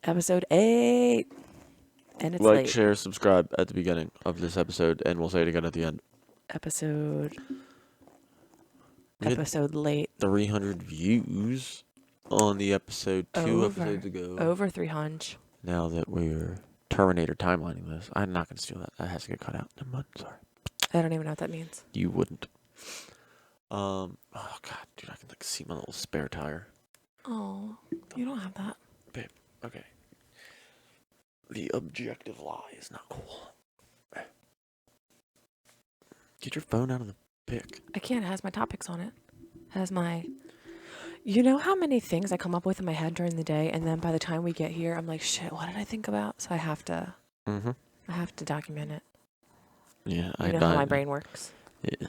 Episode 8. And it's Like, late. share, subscribe at the beginning of this episode, and we'll say it again at the end. Episode We had late. 300 views on the episode two episodes ago. Over 300. Now that we're Terminator timelining this, I'm not going to steal that. That has to get cut out. Never mind. Sorry. I don't even know what that means. You wouldn't. Oh, God, dude, I can see my little spare tire. Oh, you don't have that. Babe, okay. The objective lie is not cool. Get your phone out of the pic. I can't. It has my topics on it. It has my... You know how many things I come up with in my head during the day, and then by the time we get here, I'm like, shit, what did I think about? So I have to... I have to document it. Yeah, you know how my brain works. Yeah,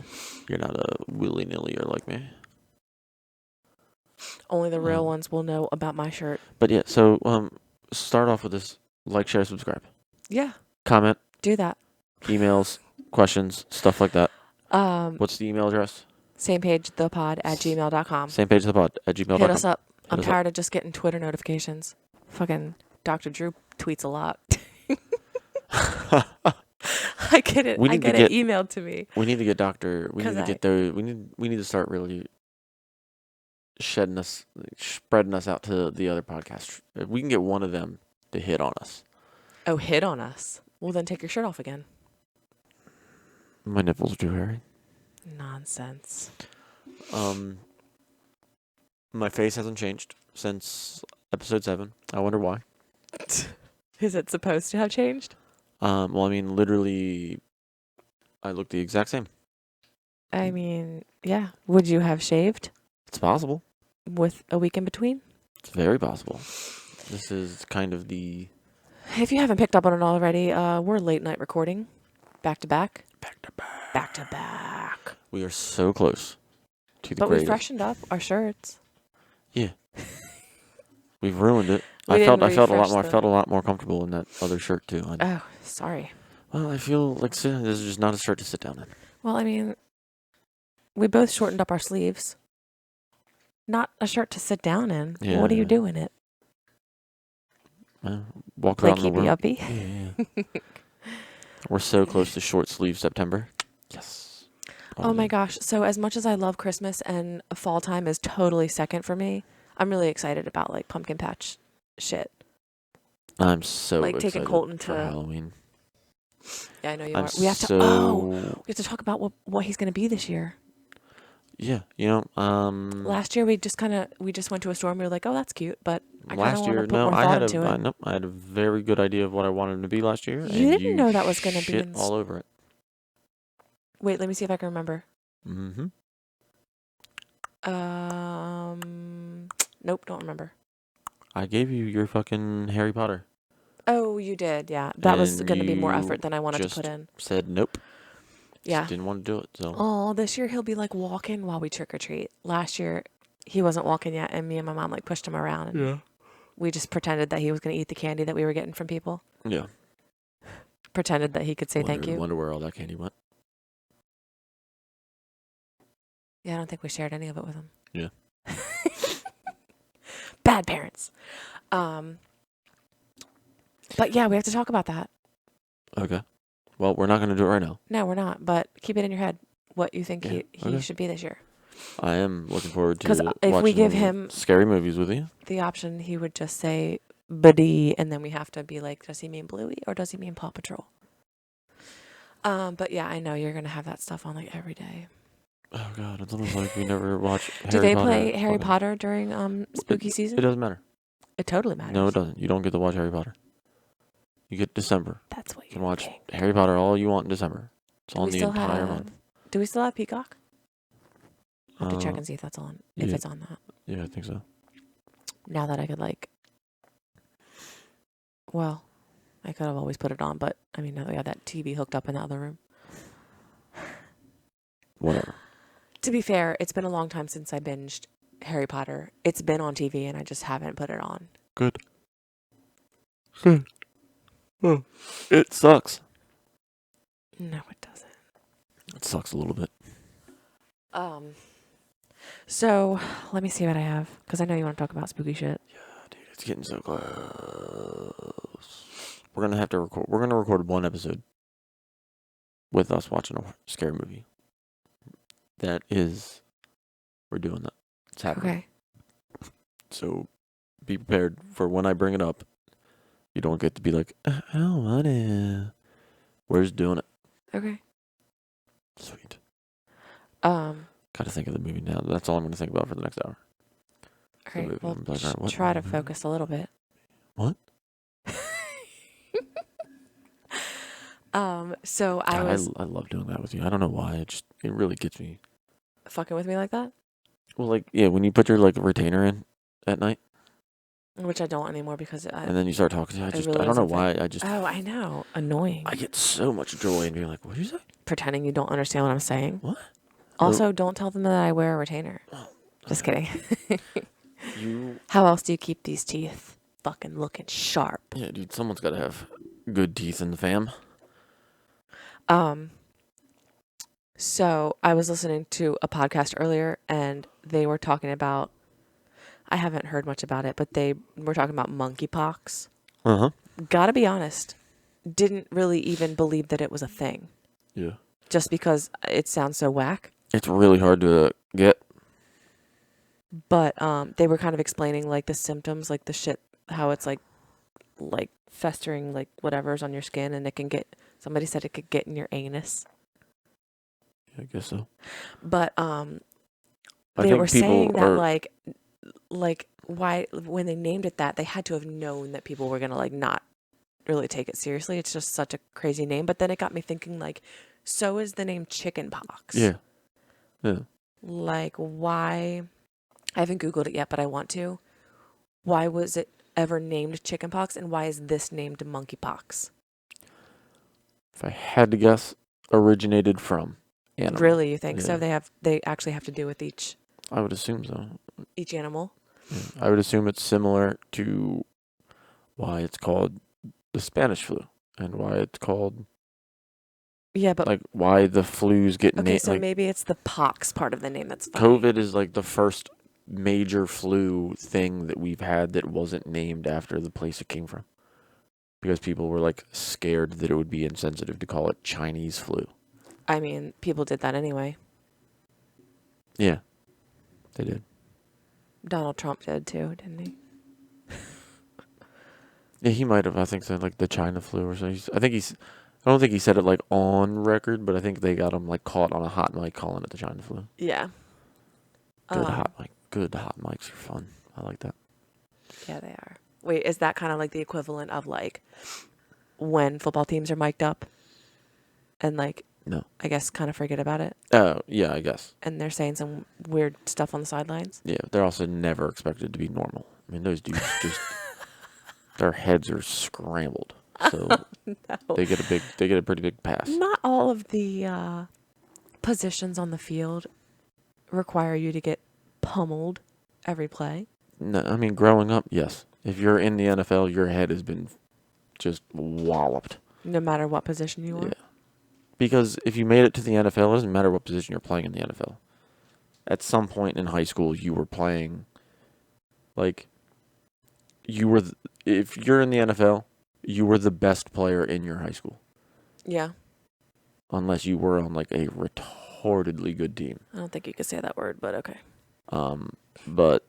you're not a willy-nilly-er like me. Only the real ones will know about my shirt. But yeah, so start off with this. Like, share, subscribe. Yeah. Comment. Do that. Emails, questions, stuff like that. What's the email address? samepagethepod@gmail.com. samepagethepod@gmail.com. Hit us up. I'm tired of just getting Twitter notifications. Fucking Dr. Drew tweets a lot. I get it. I get it emailed to me. We need to get Doctor. We need to get those. We need to start really spreading us out to the other podcasts. If we can get one of them to hit on us. Oh, hit on us. Well, then take your shirt off again. My nipples are too hairy. Nonsense. My face hasn't changed since episode 7. I wonder why. Is it supposed to have changed? Well, I mean, literally, I look the exact same. I mean, yeah. Would you have shaved? It's possible. With a week in between? It's very possible. This is kind of the... If you haven't picked up on it already, we're late night recording. Back to back. Back to back. Back to back. We are so close to the But greatest. we freshened up our shirts. Yeah. We've ruined it. I felt a lot more comfortable in that other shirt too. Oh, sorry. Well, I feel like this is just not a shirt to sit down in. Well, I mean, we both shortened up our sleeves. Not a shirt to sit down in. Yeah. What do you do in it? Walk Like around the room. uppy? Yeah. We're so close to short sleeve September. Yes. Oh my gosh. So as much as I love Christmas and fall time is totally second for me, I'm really excited about like pumpkin patch shit. I'm so like excited taking Colton for to Halloween. Yeah, I know you are. We have to talk about what he's going to be this year. Yeah, you know, last year we just went to a store and we were like, "Oh, that's cute," but I last year, I had a very good idea of what I wanted him to be last year. You didn't know that was going to be all over it. Wait, let me see if I can remember. Nope, don't remember. I gave you your fucking Harry Potter. Oh, you did, yeah. That was going to be more effort than I wanted to put in. Said nope. Yeah. Just didn't want to do it. So. Oh, this year he'll be like walking while we trick or treat. Last year he wasn't walking yet, and me and my mom like pushed him around. And we just pretended that he was going to eat the candy that we were getting from people. Yeah. Pretended that he could say thank you. Wonder where all that candy went. Yeah, I don't think we shared any of it with him. Yeah. Bad parents. But yeah, we have to talk about that. Okay. Well, we're not going to do it right now. No, we're not. But keep it in your head what you think he should be this year. I am looking forward to because if we give him scary movies with you, the option, he would just say Buddy, and then we have to be like, does he mean Bluey or does he mean Paw Patrol? But yeah, I know you're going to have that stuff on like every day. Oh God, it's almost like we never watch Harry Potter. Do they play Harry Potter during spooky season? It doesn't matter. It totally matters. No, it doesn't. You don't get to watch Harry Potter. You get December. That's what you can watch Harry Potter all you want in December. It's on the entire month. Do we still have Peacock? I have to check and see if that's on. If it's on that. Yeah, I think so. Now that I could well, I could have always put it on, but I mean, now that we have that TV hooked up in the other room. Whatever. To be fair, it's been a long time since I binged Harry Potter. It's been on TV and I just haven't put it on. Good. Oh, it sucks. No, it doesn't. It sucks a little bit. So, let me see what I have, because I know you want to talk about spooky shit. Yeah, dude, It's getting so close. We're gonna have to record. We're gonna record one episode with us watching a scary movie. That is, we're doing that. It's happening. Okay. So, be prepared for when I bring it up. You don't get to be like, oh, what is? We're just doing it. Okay. Sweet. Gotta think of the movie now. That's all I'm gonna think about for the next hour. Okay. Well, try to focus a little bit. What? So I love doing that with you. I don't know why. It really gets me. Fucking with me like that? Well, like, yeah, when you put your like retainer in at night. Which I don't anymore because and then you start talking to you. I don't know why. Oh, I know. Annoying. I get so much joy in being like, what did you say? Pretending you don't understand what I'm saying. What? Also, don't tell them that I wear a retainer. Just kidding. How else do you keep these teeth fucking looking sharp? Yeah, dude, someone's got to have good teeth in the fam. So I was listening to a podcast earlier and they were talking about, I haven't heard much about it, but they were talking about monkeypox. Uh-huh. Gotta be honest, didn't really even believe that it was a thing. Yeah. Just because it sounds so whack. It's really hard to get. But they were kind of explaining like the symptoms, like the shit, how it's like festering, like whatever's on your skin, and it can get. Somebody said it could get in your anus. I guess so. But they were saying that like why when they named it that, they had to have known that people were gonna like not really take it seriously. It's just such a crazy name. But then it got me thinking like, so is the name chickenpox. Yeah. Yeah. Like why? I haven't Googled it yet, but I want to. Why was it ever named chickenpox, and why is this named monkeypox? If I had to guess, originated from animal. Really, you think so? They actually have to do with each. I would assume so. Each animal. Yeah. I would assume it's similar to why it's called the Spanish flu and why it's called. Yeah, but like why the flus get named. Okay, so maybe it's the pox part of the name that's funny. COVID is like the first major flu thing that we've had that wasn't named after the place it came from. Because people were like scared that it would be insensitive to call it Chinese flu. I mean, people did that anyway. Yeah, they did. Donald Trump did too, didn't he? Yeah, he might have. I think said like the China flu or something. I don't think he said it like on record, but I think they got him like caught on a hot mic calling it the China flu. Yeah. Good hot mic. Good hot mics are fun. I like that. Yeah, they are. Wait, is that kind of like the equivalent of like when football teams are mic'd up and like, no, I guess kind of forget about it? Oh, yeah, I guess. And they're saying some weird stuff on the sidelines? Yeah, they're also never expected to be normal. I mean, those dudes just, their heads are scrambled. So no. they get a pretty big pass. Not all of the positions on the field require you to get pummeled every play. No, I mean, growing up, yes. If you're in the NFL, your head has been just walloped. No matter what position you are? Yeah. Because if you made it to the NFL, it doesn't matter what position you're playing in the NFL. At some point in high school, you were playing, like, if you're in the NFL, you were the best player in your high school. Yeah. Unless you were on, like, a retardedly good team. I don't think you could say that word, but okay. But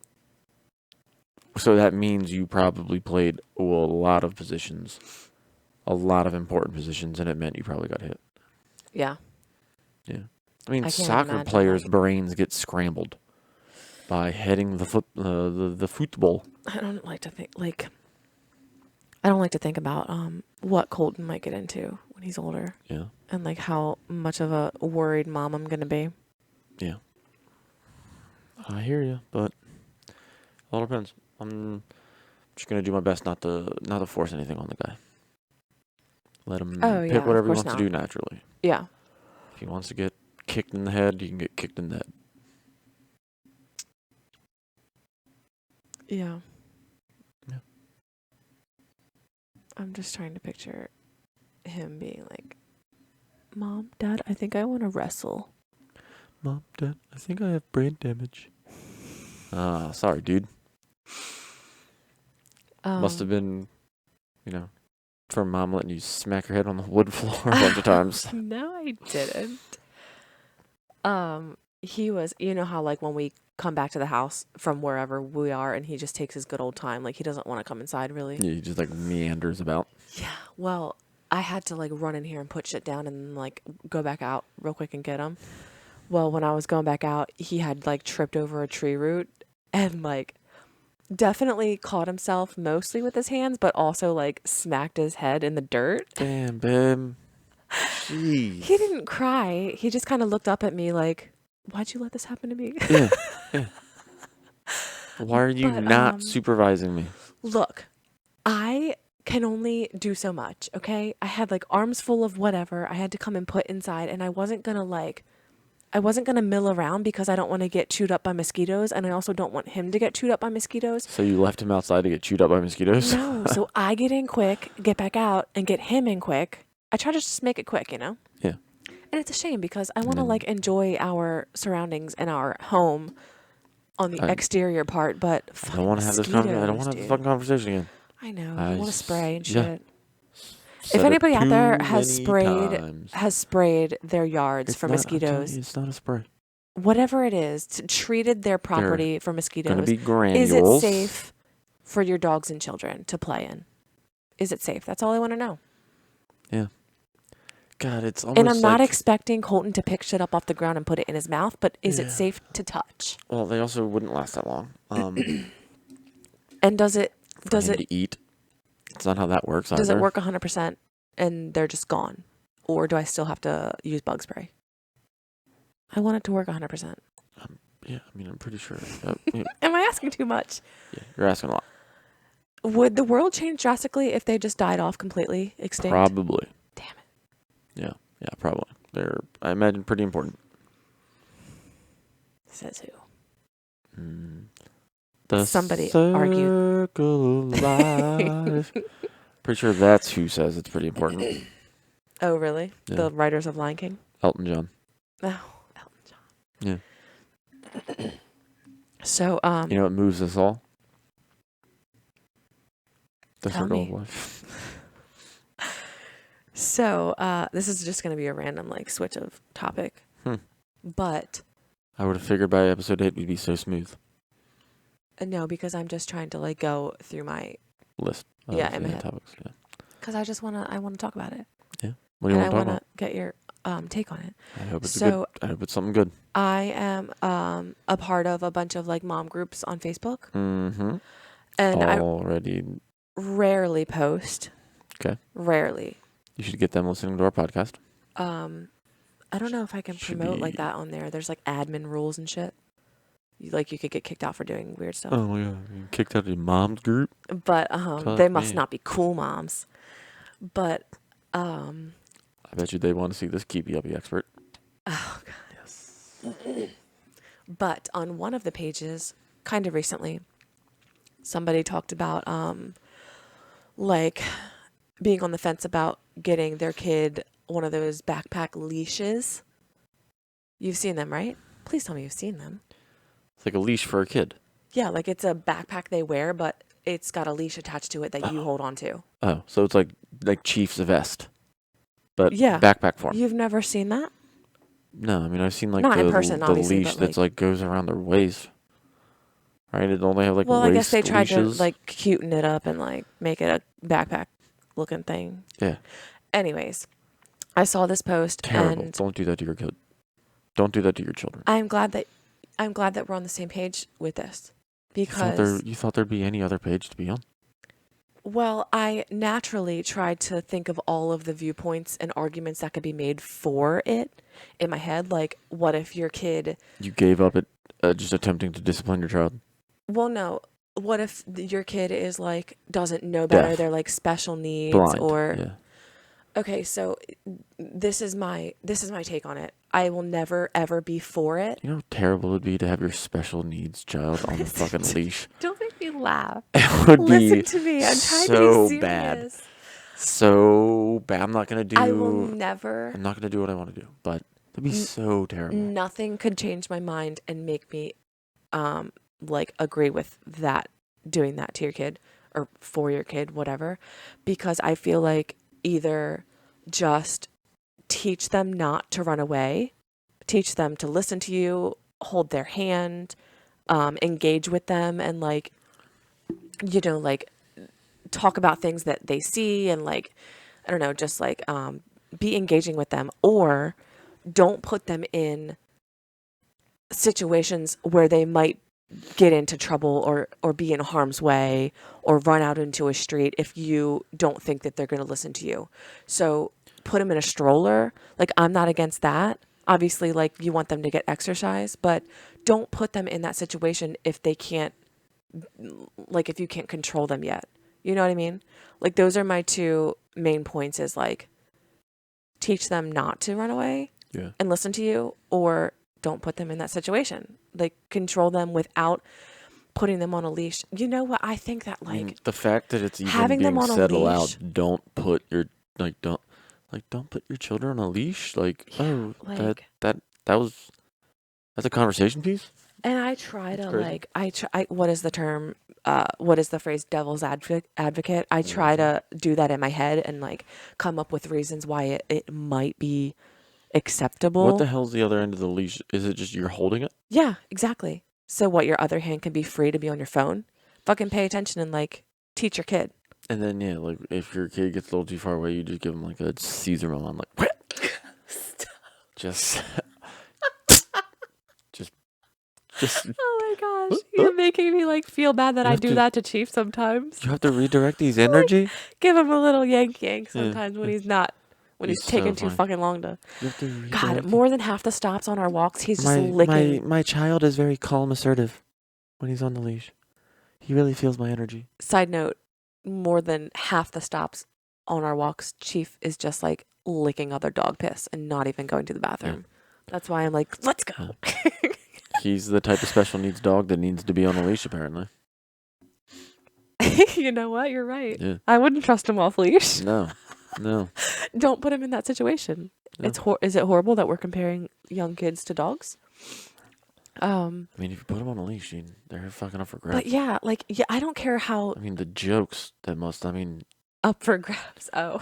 so that means you probably played a lot of positions, a lot of important positions, and it meant you probably got hit. Yeah. Yeah. I mean, soccer players' brains get scrambled by heading the football. I don't like to think about what Colton might get into when he's older. Yeah. And like how much of a worried mom I'm gonna be. Yeah. I hear you, but it all depends. I'm just gonna do my best not to force anything on the guy. Let him pick whatever he wants to do naturally. Yeah. If he wants to get kicked in the head, he can get kicked in the head. Yeah. Yeah. I'm just trying to picture him being like, Mom, Dad, I think I want to wrestle. Mom, Dad, I think I have brain damage. Sorry, dude. Must have been, from mom letting you smack your head on the wood floor a bunch of times. No, I didn't. He was, you know how like when we come back to the house from wherever we are and he just takes his good old time, like he doesn't want to come inside really. Yeah, he just like meanders about. Yeah, well, I had to like run in here and put shit down and like go back out real quick and get him. Well, when I was going back out, he had like tripped over a tree root and like definitely caught himself mostly with his hands, but also like smacked his head in the dirt. Damn, babe. Jeez. He didn't cry. He just kind of looked up at me like, why'd you let this happen to me? Yeah. Why are you not supervising me? Look, I can only do so much, okay? I had like arms full of whatever I had to come and put inside, and I wasn't gonna mill around because I don't want to get chewed up by mosquitoes, and I also don't want him to get chewed up by mosquitoes. So you left him outside to get chewed up by mosquitoes? No, so I get in quick, get back out, and get him in quick. I try to just make it quick, Yeah. And it's a shame because I want to like enjoy our surroundings and our home on the exterior part, but I don't want to have this fucking conversation again. I know. I want to spray and yeah. shit. If anybody out there has sprayed their yards for mosquitoes, it's not a spray. Whatever it is, treated their property for mosquitoes. Gonna be granules. Is it safe for your dogs and children to play in? Is it safe? That's all I want to know. Yeah. God, it's almost and I'm not expecting Colton to pick shit up off the ground and put it in his mouth, but is it safe to touch? Well, they also wouldn't last that long. And does it to eat? It's not how that works. Does it work 100% and they're just gone, or do I still have to use bug spray? I want it to work 100%. Yeah, I mean, I'm pretty sure. Am I asking too much? Yeah, you're asking a lot. Would the world change drastically if they just died off completely, extinct? Probably. Damn it. Yeah, probably. They're, I imagine, pretty important. Says who? The Somebody circle of life. Pretty sure that's who says it's pretty important. Oh, really? Yeah. The writers of Lion King? Elton John. Oh, Elton John. Yeah. So, you know what moves us all? The Tell circle me. of life. So, this is just going to be a random, like, switch of topic. But I would have figured by episode 8 we'd be so smooth. No, because I'm just trying to, like, go through my list. In my head. Topics. Yeah. Because I just want to talk about it. Yeah. What do you want to talk about? I want to get your take on it. I hope it's good. I hope it's something good. I am a part of a bunch of, like, mom groups on Facebook. Mm-hmm. And already. I rarely post. Okay. Rarely. You should get them listening to our podcast. I don't know if I can promote like that on there. There's like admin rules and shit. You could get kicked out for doing weird stuff. Oh yeah, you kicked out of your mom's group. But they must not be cool moms. But I bet you they want to see this keepy uppy expert. Oh god. Yes. But on one of the pages, kind of recently, somebody talked about like being on the fence about getting their kid one of those backpack leashes. You've seen them, right? Please tell me you've seen them. It's like a leash for a kid. Yeah, like it's a backpack they wear, but it's got a leash attached to it that you hold on to. Oh, so it's like Chief's vest, but yeah. backpack form. You've never seen that? No, I mean I've seen like not in person, the leash that's like goes around their waist. Right? It only have like well, waist I guess they tried leashes. to like cuten it up and like make it a backpack looking thing. Yeah. Anyways, I saw this post. Terrible. And don't do that to your kid. Don't do that to your children. I'm glad that we're on the same page with this because you thought there'd be any other page to be on. Well, I naturally tried to think of all of the viewpoints and arguments that could be made for it in my head. Like, what if your kid... You gave up at just attempting to discipline your child? Well, no. What if your kid is, like, doesn't know better? Deaf. They're, like, special needs Blind. or... Yeah. Okay, so this is my take on it. I will never, ever be for it. You know how terrible it would be to have your special needs child on the fucking leash? Don't make me laugh. It would Listen be to me. I'm trying so to be serious. bad. So bad. I'm not going to do... I will never... I'm not going to do what I want to do, but it'd be so terrible. Nothing could change my mind and make me, like, agree with that, doing that to your kid. or for your kid, whatever, because I feel like either just teach them not to run away, teach them to listen to you, hold their hand, engage with them, and like, like talk about things that they see, and like, I don't know, just like be engaging with them, or don't put them in situations where they might get into trouble or be in harm's way or run out into a street if you don't think that they're going to listen to you. So put them in a stroller. Like, I'm not against that. Obviously, like, you want them to get exercise, but don't put them in that situation if they can't, like, if you can't control them yet. You know what I mean? Like, those are my two main points, is like, teach them not to run away and listen to you, or don't put them in that situation. Like, control them without putting them on a leash. You know what? I think that, like, I mean, the fact that it's even having them being on a said leash, aloud, don't put your don't put your children on a leash. Like, yeah, like, that's a conversation piece. and I try That's to crazy. like, what is the term? What is the phrase? Devil's advocate. I try to do that in my head and like come up with reasons why it might be acceptable. What the hell's the other end of the leash? Is it just you're holding it? Yeah, exactly. So what, your other hand can be free to be on your phone? Fucking pay attention and like teach your kid. And then like if your kid gets a little too far away, you just give them like a Caesar melon, like just Oh my gosh, you're making me like feel bad that I do that to Chief sometimes. You have to redirect his energy. Give him a little yank sometimes when he's not. When he's taking too fucking long to. God, more than half the stops on our walks, he's just licking. My child is very calm, assertive when he's on the leash. He really feels my energy. Side note, more than half the stops on our walks, Chief is just like licking other dog piss and not even going to the bathroom. Yeah. That's why I'm like, let's go. He's the type of special needs dog that needs to be on a leash, apparently. You know what? You're right. Yeah. I wouldn't trust him off leash. No. Don't put him in that situation. No. Is it horrible that we're comparing young kids to dogs? I mean, if you put them on a leash, they're fucking up for grabs. But yeah, I don't care how. I mean, the jokes that up for grabs. Oh.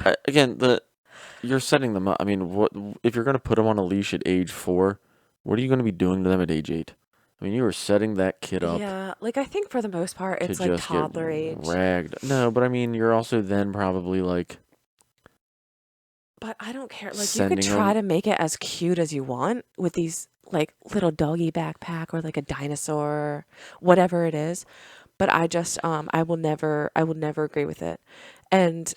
You're setting them up. I mean, what if you're gonna put them on a leash at age 4? What are you gonna be doing to them at age 8? I mean, you were setting that kid up. Yeah, like I think for the most part, it's like toddler age. Ragged. No, but I mean, you're also then probably like. But I don't care. Like, you could try to make it as cute as you want with these like little doggy backpack or like a dinosaur, whatever it is. But I just I will never agree with it. And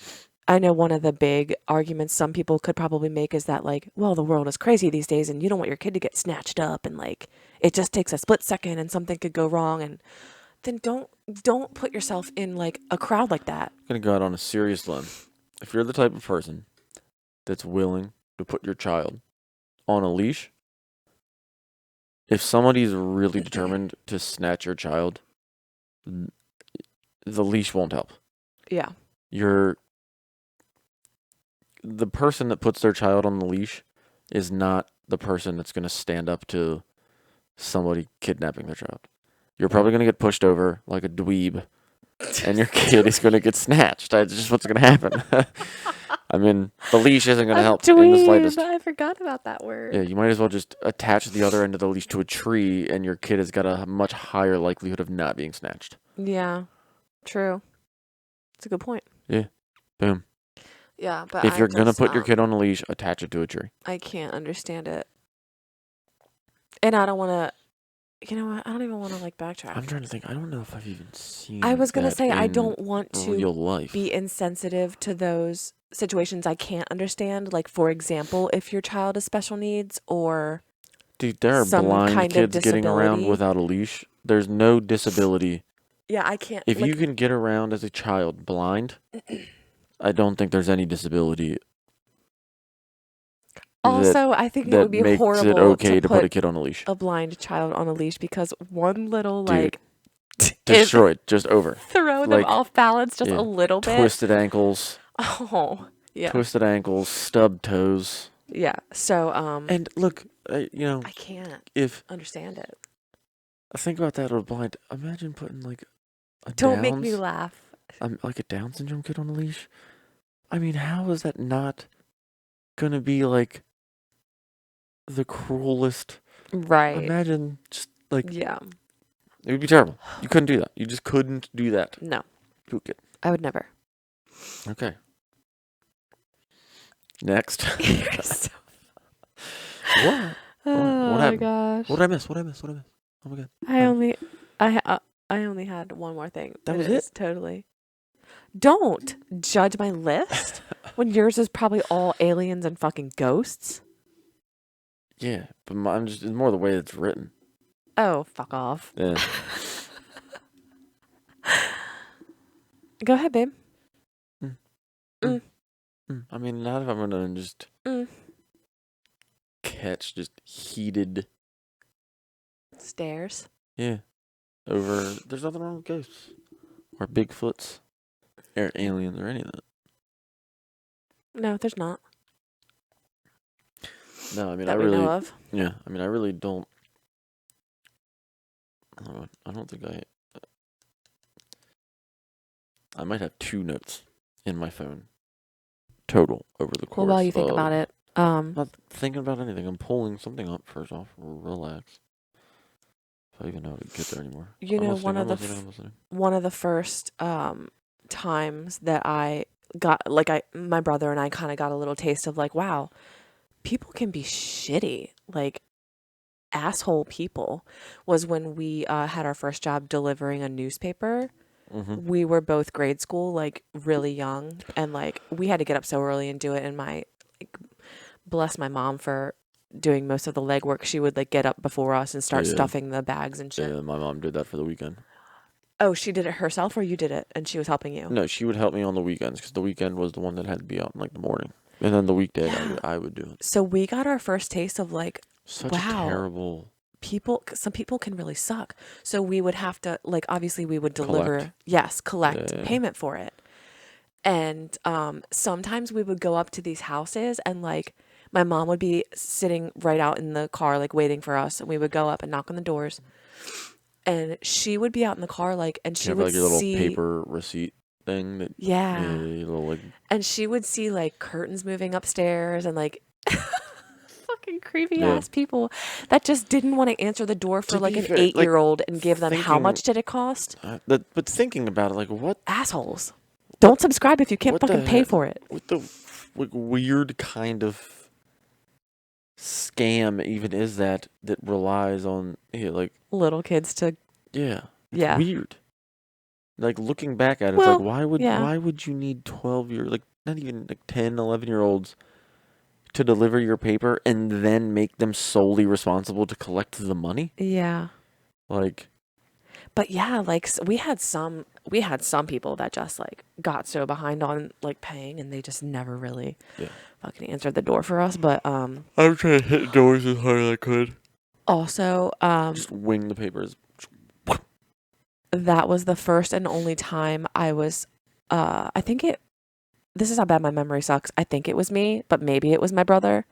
I know one of the big arguments some people could probably make is that like, well, the world is crazy these days and you don't want your kid to get snatched up, and like it just takes a split second and something could go wrong, and then don't put yourself in like a crowd like that. I'm gonna go out on a serious limb. If you're the type of person that's willing to put your child on a leash, if somebody's really determined to snatch your child, the leash won't help. Yeah. The person that puts their child on the leash is not the person that's going to stand up to somebody kidnapping their child. You're probably going to get pushed over like a dweeb, and your kid is going to get snatched. That's just what's going to happen. I mean, the leash isn't going to help in the slightest. I forgot about that word. Yeah, you might as well just attach the other end of the leash to a tree, and your kid has got a much higher likelihood of not being snatched. Yeah, true. That's a good point. Yeah, boom. Yeah, but if you're going to put your kid on a leash, attach it to a tree. I can't understand it. And I don't want to, you know what? I don't even want to like backtrack. I'm trying to think. I don't know if I've even seen I was going to say, I don't want to real life. Be insensitive to those situations I can't understand. Like, for example, if your child has special needs or dude, there are blind kids getting around without a leash. There's no disability. Yeah, I can't. If you can get around as a child blind, I don't think there's any disability. Also, I think it would be horrible it okay to put a kid on a leash. A blind child on a leash, because one little destroyed, just over. Throw them off balance just a little bit. Twisted ankles. Oh, yeah. Twisted ankles, stubbed toes. Yeah. So and look, I can't understand it. I think about that with blind. Imagine putting like a Don't make me laugh. like a Down syndrome kid on a leash. I mean, how is that not gonna be like the cruelest? Right. Imagine just like Yeah. it would be terrible. You couldn't do that. You just couldn't do that. No. To a kid. I would never. Okay. Next. You're so What? Oh What my happened? gosh. What did I miss? What did I miss? What did I miss? Oh my god. I only had one more thing. That was It's it? totally. Don't judge my list when yours is probably all aliens and fucking ghosts. Yeah, but mine just it's more the way it's written. Oh, fuck off. Yeah. Go ahead, babe. I mean, not if I'm gonna just catch just heated. Stairs. Yeah. Over. There's nothing wrong with ghosts or Bigfoots or aliens or any of that. No, there's not. No, I mean, That I we really. know of. Yeah, I mean, I really don't. I don't think I might have 2 notes in my phone total over the course. Well, while you think about it, I'm not thinking about anything. I'm pulling something up first off. Relax. If I even know how to get there anymore. you I'm know, listening, one of the first times that I got my brother and I kind of got a little taste of like, wow, people can be shitty, like asshole people, was when we had our first job delivering a newspaper. Mm-hmm. We were both grade school, like really young, and like we had to get up so early and do it. And bless my mom for doing most of the legwork. She would like get up before us and start stuffing the bags and shit. Yeah, my mom did that for the weekend. Oh, she did it herself, or you did it and she was helping you? No, she would help me on the weekends because the weekend was the one that had to be out in like the morning, and then the weekday I would do it. So we got our first taste of like, Such wow, a terrible. some people can really suck. So we would have to like, obviously we would deliver, collect payment for it. And sometimes we would go up to these houses and like my mom would be sitting right out in the car like waiting for us, and we would go up and knock on the doors. And she would be out in the car like, and she would like your little see paper receipt thing that little like, and she would see like curtains moving upstairs and like fucking creepy ass people that just didn't want to answer the door for like an 8-year-old and give them how much did it cost? But thinking about it, like what assholes. Don't subscribe if you can't fucking pay for it. What the like weird kind of scam even is that relies on like little kids to weird. Like looking back at it, it's like why would you need 12-year like not even like 10, 11-year-olds to deliver your paper and then make them solely responsible to collect the money? Yeah. Like but yeah, like we had some people that just like got so behind on like paying and they just never really fucking answered the door for us. But I'm trying to hit doors as hard as I could. Also, just wing the papers. That was the first and only time I was this is how bad my memory sucks. I think it was me, but maybe it was my brother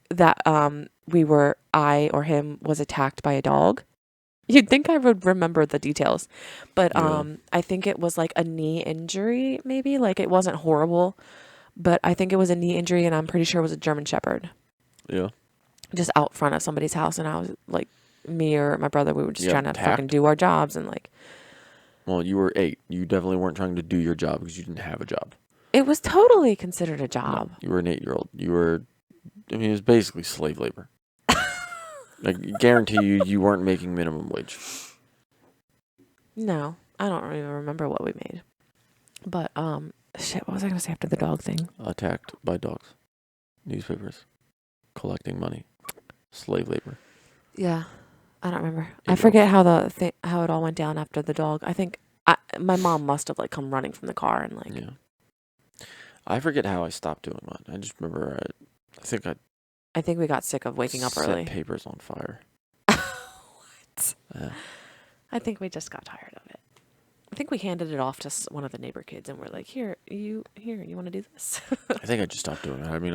that I or him was attacked by a dog. You'd think I would remember the details, but I think it was like a knee injury, maybe. Like it wasn't horrible, but I think it was a knee injury, and I'm pretty sure it was a German Shepherd. Yeah. Just out front of somebody's house, and I was like, me or my brother, we were just trying to fucking do our jobs, and like. Well, you were 8. You definitely weren't trying to do your job because you didn't have a job. It was totally considered a job. No, you were an 8-year-old. It was basically slave labor. I guarantee you weren't making minimum wage. No, I don't even remember what we made. But, shit, what was I going to say after the dog thing? Attacked by dogs. Newspapers. Collecting money. Slave labor. Yeah, I don't remember. I forget how how it all went down after the dog. I think my mom must have like come running from the car and like. Yeah. I forget how I stopped doing mine. I just remember I think we got sick of waking up early. Set papers on fire. What? Yeah. I think we just got tired of it. I think we handed it off to one of the neighbor kids, and we're like, "Here, you want to do this?" I think I just stopped doing it. I mean,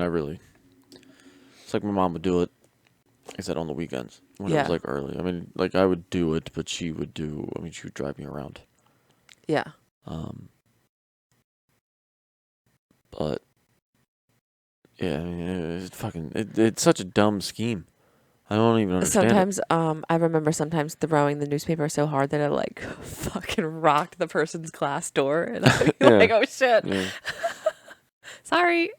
it's like my mom would do it. I said on the weekends when it was like early. I mean, like I would do it, but she would drive me around. Yeah. But yeah, I mean, it's such a dumb scheme. I don't even understand sometimes, I remember sometimes throwing the newspaper so hard that it like fucking rocked the person's glass door, and I'd be Yeah. like, "Oh shit, Yeah. sorry."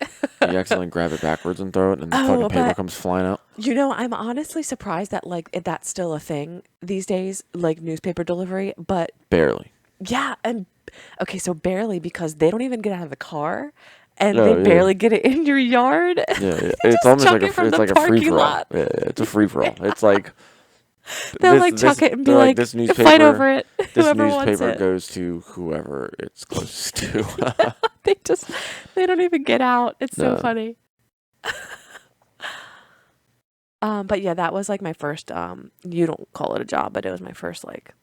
You accidentally grab it backwards and throw it, and the fucking paper comes flying out. You know, I'm honestly surprised that like that's still a thing these days, like newspaper delivery. But Barely. yeah, and okay, so barely because they don't even get out of the car, and they Oh, yeah. barely get it in your yard. Yeah, yeah. They It's just almost chuck like it from it's the like a free parking for all. lot. Yeah, it's a free for all. It's like They'll like chuck it and be they're like, this newspaper, fight over it. This Whoever wants newspaper it. goes to whoever it's closest to. They don't even get out. It's so No. funny. But yeah, that was like my first, you don't call it a job, but it was my first like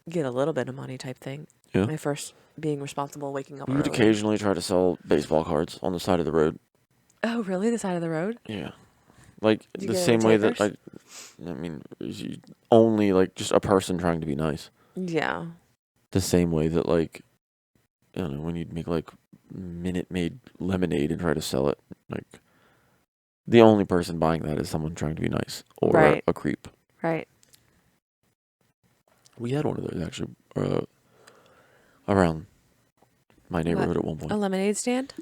get a little bit of money type thing. Yeah. My first being responsible, waking up We would early. occasionally try to sell baseball cards on the side of the road. Oh, really? The side of the road? Yeah. Like Did you the get same any way that takers? I mean, only like just a person trying to be nice. Yeah. The same way that like, I don't know, when you'd make like Minute Maid lemonade and try to sell it, like the only person buying that is someone trying to be nice or Right. a creep. Right. We had one of those actually around my neighborhood at one point. A lemonade stand?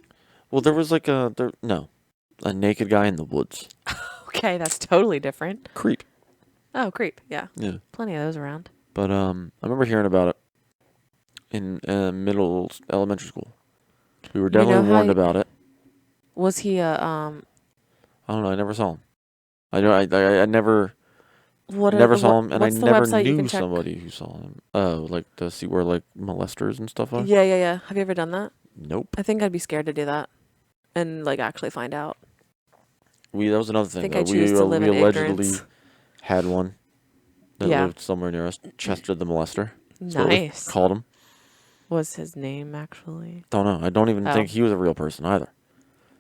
Well, there was like a naked guy in the woods. Okay, that's totally different. Creep. Oh, creep. Yeah. Yeah. Plenty of those around. But I remember hearing about it in elementary school. We were definitely warned about it. Was he a I don't know. I never saw him. I never saw him, and I never knew somebody who saw him. Oh, like to see where like molesters and stuff are. Yeah. Have you ever done that? Nope. I think I'd be scared to do that, and like actually find out. That was another thing. I think I choose to live in allegedly ignorance. had one that lived somewhere near us. Chester the molester. That's what we Nice. called him. Was his name actually? Don't know. I don't even think he was a real person either.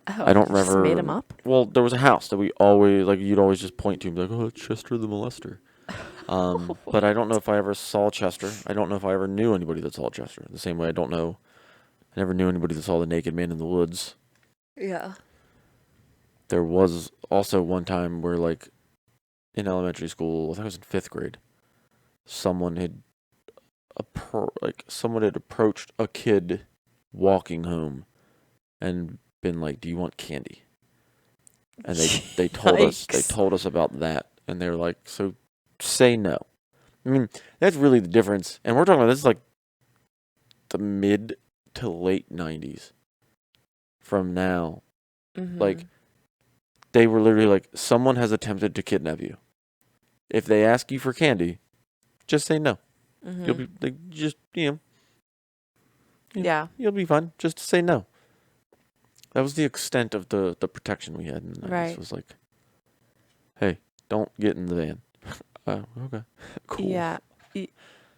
Oh, I don't you just remember. made him up? Well, there was a house that we always you'd always just point to and be like, "Oh, it's Chester the molester." But I don't know if I ever saw Chester. I don't know if I ever knew anybody that saw Chester. The same way I never knew anybody that saw the naked man in the woods. Yeah. There was also one time where like in elementary school, I think it was in 5th grade, someone had approached a kid walking home and been like, "Do you want candy?" And they told us about that, and they were like, "So say no." I mean, that's really the difference. And we're talking about this is like the mid to late 90s. From now, like they were literally like, "Someone has attempted to kidnap you. If they ask you for candy, just say no. You'll be like, just you'll be fine. Just say no." That was the extent of the protection we had. And right. It was like, "Hey, don't get in the van." Oh, okay, cool. Yeah,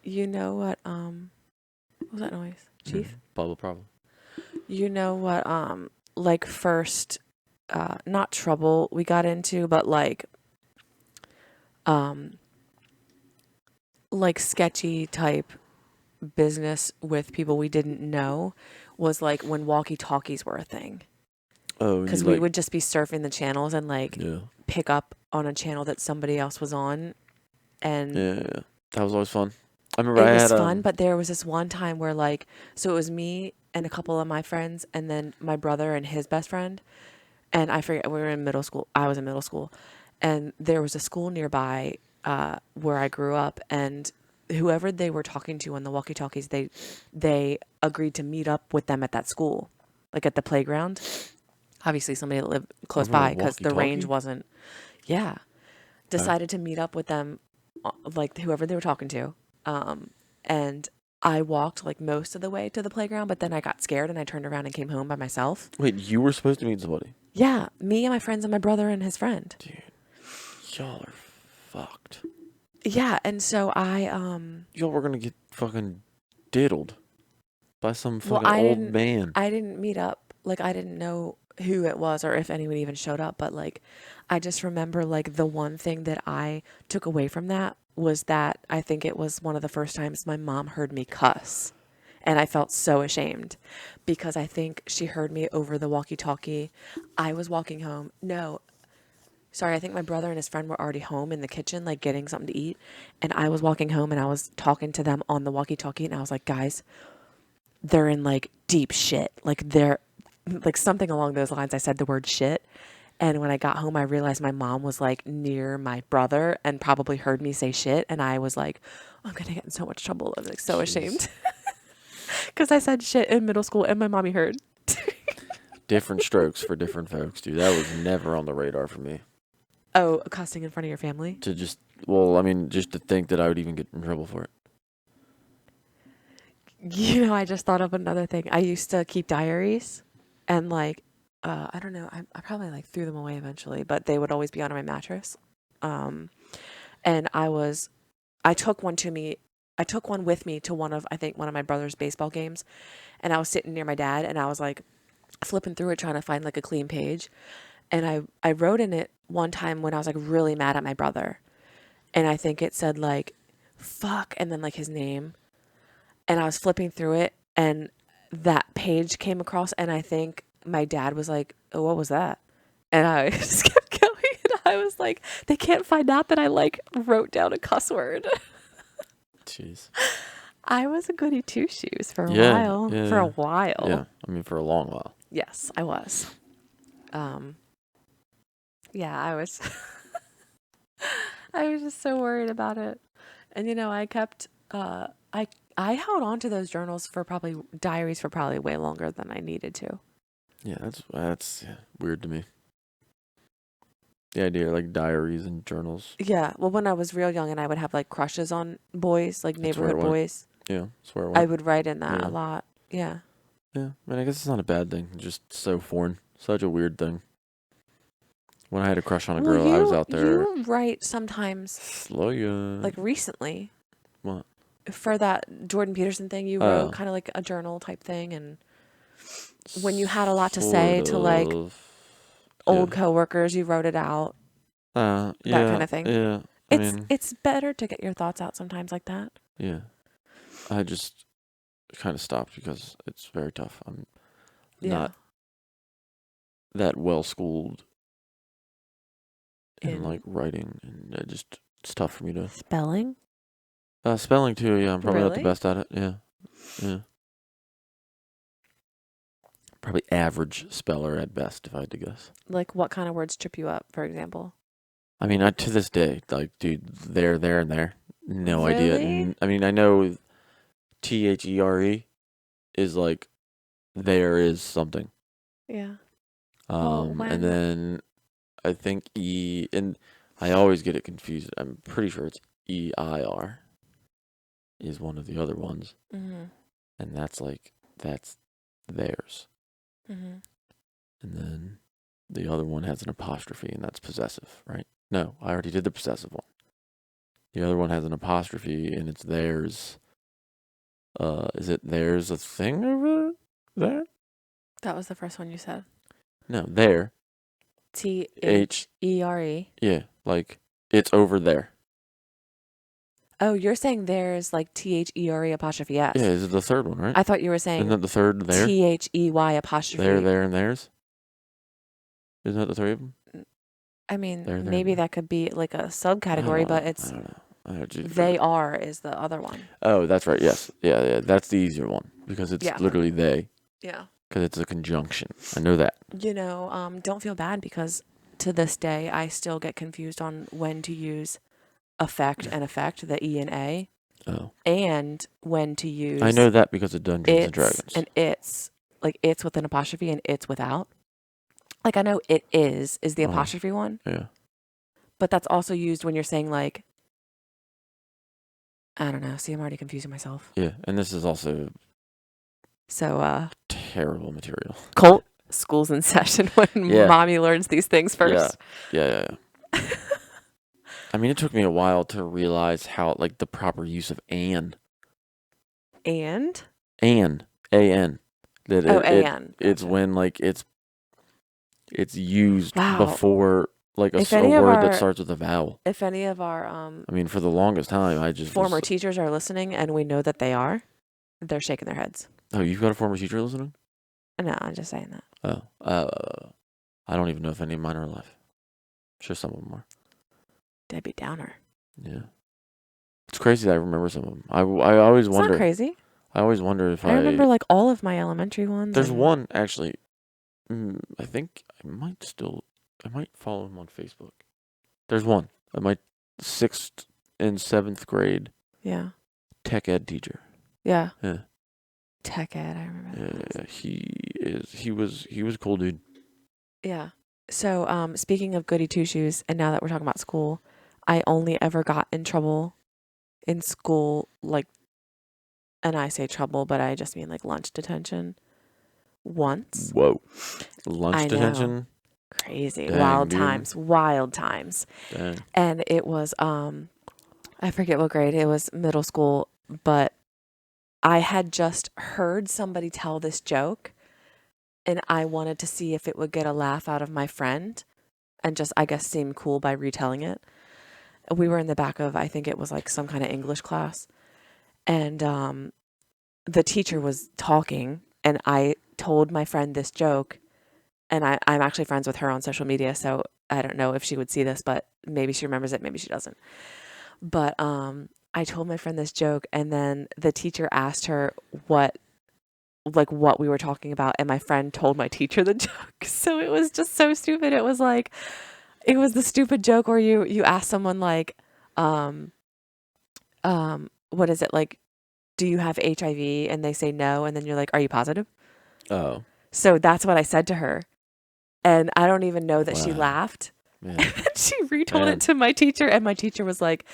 you know what? What was that noise, Chief? Bubble problem. You know what? Like first, not trouble we got into, but like sketchy type business with people we didn't know was like when Walkie Talkies were a thing. Oh, because we would just be surfing the channels and like pick up on a channel that somebody else was on, and that was always fun. I remember it was fun, but there was this one time where like, so it was me and a couple of my friends, and then my brother and his best friend, and I forget, we were in middle school. I was in middle school, and there was a school nearby where I grew up, and whoever they were talking to on the Walkie Talkies, they agreed to meet up with them at that school, like at the playground. Obviously, somebody that lived close by because the range wasn't. Yeah, decided to meet up with them, like whoever they were talking to, and I walked like most of the way to the playground, but then I got scared and I turned around and came home by myself. Wait, you were supposed to meet somebody? Yeah, me and my friends and my brother and his friend. Dude, y'all are fucked. Yeah, and so y'all were gonna get fucking diddled by some fucking old man. I didn't meet up. Like, I didn't know who it was or if anyone even showed up, but like, I just remember like the one thing that I took away from that was that I think it was one of the first times my mom heard me cuss. And I felt so ashamed because I think she heard me over the walkie-talkie. I was walking home. No, sorry, I think my brother and his friend were already home in the kitchen, like getting something to eat. And I was walking home and I was talking to them on the walkie-talkie. And I was like, guys, they're in like deep shit. Like they're like something along those lines. I said the word shit. And when I got home, I realized my mom was like near my brother and probably heard me say shit. And I was like, I'm going to get in so much trouble. I'm like so ashamed. Because I said shit in middle school and my mommy heard. Different strokes for different folks, dude. That was never on the radar for me. Oh, cussing in front of your family? To just, well, I mean, just to think that I would even get in trouble for it. You know, I just thought of another thing. I used to keep diaries and like, I don't know, I probably like threw them away eventually, but they would always be under my mattress. And I took one with me to I think one of my brother's baseball games. And I was sitting near my dad and I was like flipping through it, trying to find like a clean page. And I wrote in it one time when I was like really mad at my brother. And I think it said like, fuck, and then like his name. And I was flipping through it and that page came across and I think my dad was like, oh, what was that? And I just kept going and I was like, they can't find out that I like wrote down a cuss word. Jeez. I was a goody two shoes for a while. Yeah. For a while. Yeah, I mean for a long while. Yes, I was. Yeah, I was. I was just so worried about it, and you know, I kept. I held on to those diaries for probably way longer than I needed to. Yeah, that's weird to me. The idea of like diaries and journals. Yeah, well, when I was real young and I would have like crushes on boys, like neighborhood boys. Yeah, that's where it went. I would write in that a lot. Yeah. Yeah, I mean, I guess it's not a bad thing. Just so foreign, such a weird thing. When I had a crush on a girl, I was out there. You write sometimes. Slow ya. Like recently. What? For that Jordan Peterson thing, you wrote kind of like a journal type thing, and when you had a lot to say to like old coworkers, you wrote it out. That kind of thing. Yeah. It's better to get your thoughts out sometimes like that. Yeah. I just kind of stopped because it's very tough. I'm not that well schooled in like writing, and it's tough for me to spelling. Spelling too. Yeah, I'm probably not the best at it. Yeah. Probably average speller at best, if I had to guess. Like, what kind of words trip you up, for example? I mean, to this day, like, dude, there, and there. No idea. I mean, I know THERE is like, there is something. Yeah. And then I think and I always get it confused. I'm pretty sure it's EIR is one of the other ones. Mm-hmm. And that's theirs. Mm-hmm. And then the other one has an apostrophe, and that's possessive, right? No, I already did the possessive one. The other one has an apostrophe, and it's theirs. Is it theirs a thing over there? That was the first one you said. No, there. THERE. Yeah, like it's over there. Oh, you're saying there's like THERE apostrophe S. Yeah, is it the third one, right? I thought you were saying. Isn't that the third there? THEY apostrophe. There, and theirs? Isn't that the three of them? I mean, maybe that could be like a subcategory, but it's. I don't know. They are is the other one. Oh, that's right. Yes. Yeah. That's the easier one because it's literally they. Yeah. Because it's a conjunction. I know that. You know, don't feel bad because to this day, I still get confused on when to use affect and effect, the E and A. Oh. And when to use. I know that because of Dungeons and Dragons. And it's like it's with an apostrophe and it's without. Like I know it is the apostrophe one. Yeah. But that's also used when you're saying like. I don't know. See, I'm already confusing myself. Yeah, and this is also terrible material. Cult school's in session when mommy learns these things first. Yeah. I mean, it took me a while to realize how like the proper use of an. And? An. A-N. An. It's when like it's used before like a word that starts with a vowel. If any of our I mean, for the longest time, I just former teachers are listening, and we know that they are. They're shaking their heads. Oh, you've got a former teacher listening? No, I'm just saying that. Oh. I don't even know if any of mine are alive. I'm sure some of them are. Debbie Downer. Yeah. It's crazy that I remember some of them. I always It's wonder. not crazy. I always wonder if I remember like all of my elementary ones. There's one, actually. I think I might follow him on Facebook. There's one. My 6th and 7th grade tech ed teacher. Yeah. Yeah. Tech ed, I remember that. Yeah, he was a cool dude. Yeah. So, speaking of goody two shoes, and now that we're talking about school, I only ever got in trouble in school, like, and I say trouble, but I just mean like lunch detention once. Whoa. Lunch I detention? know. Crazy. Dang, wild dude. times. Wild times. Dang. And it was, I forget what grade. It was middle school, but I had just heard somebody tell this joke, and I wanted to see if it would get a laugh out of my friend and just, I guess, seem cool by retelling it. We were in the back of, I think it was like some kind of English class, and the teacher was talking, and I told my friend this joke, and I'm actually friends with her on social media, so I don't know if she would see this, but maybe she remembers it, maybe she doesn't. But I told my friend this joke, and then the teacher asked her what we were talking about, and my friend told my teacher the joke. So it was just so stupid. It was the stupid joke where you ask someone like, what is it, like, do you have HIV? And they say no, and then you're like, are you positive? Oh. So that's what I said to her, and I don't even know that she laughed. Man. She retold it to my teacher, and my teacher was like,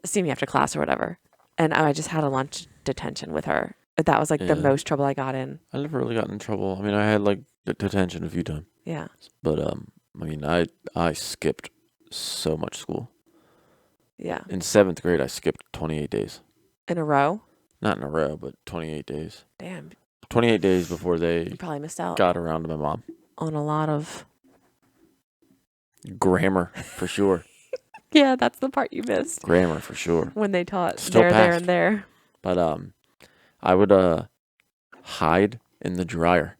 see me after class or whatever. And I just had a lunch detention with her. That was like the most trouble I got in. I never really got in trouble. I mean, I had like detention a few times. Yeah. But I mean, I skipped so much school. Yeah. In 7th grade, I skipped 28 days. In a row? Not in a row, but 28 days. Damn. 28 days before they you probably missed out got around to my mom. On a lot of grammar, for sure. Yeah, that's the part you missed. Grammar, for sure. When they taught Still there, passed. there, and there. But I would hide in the dryer.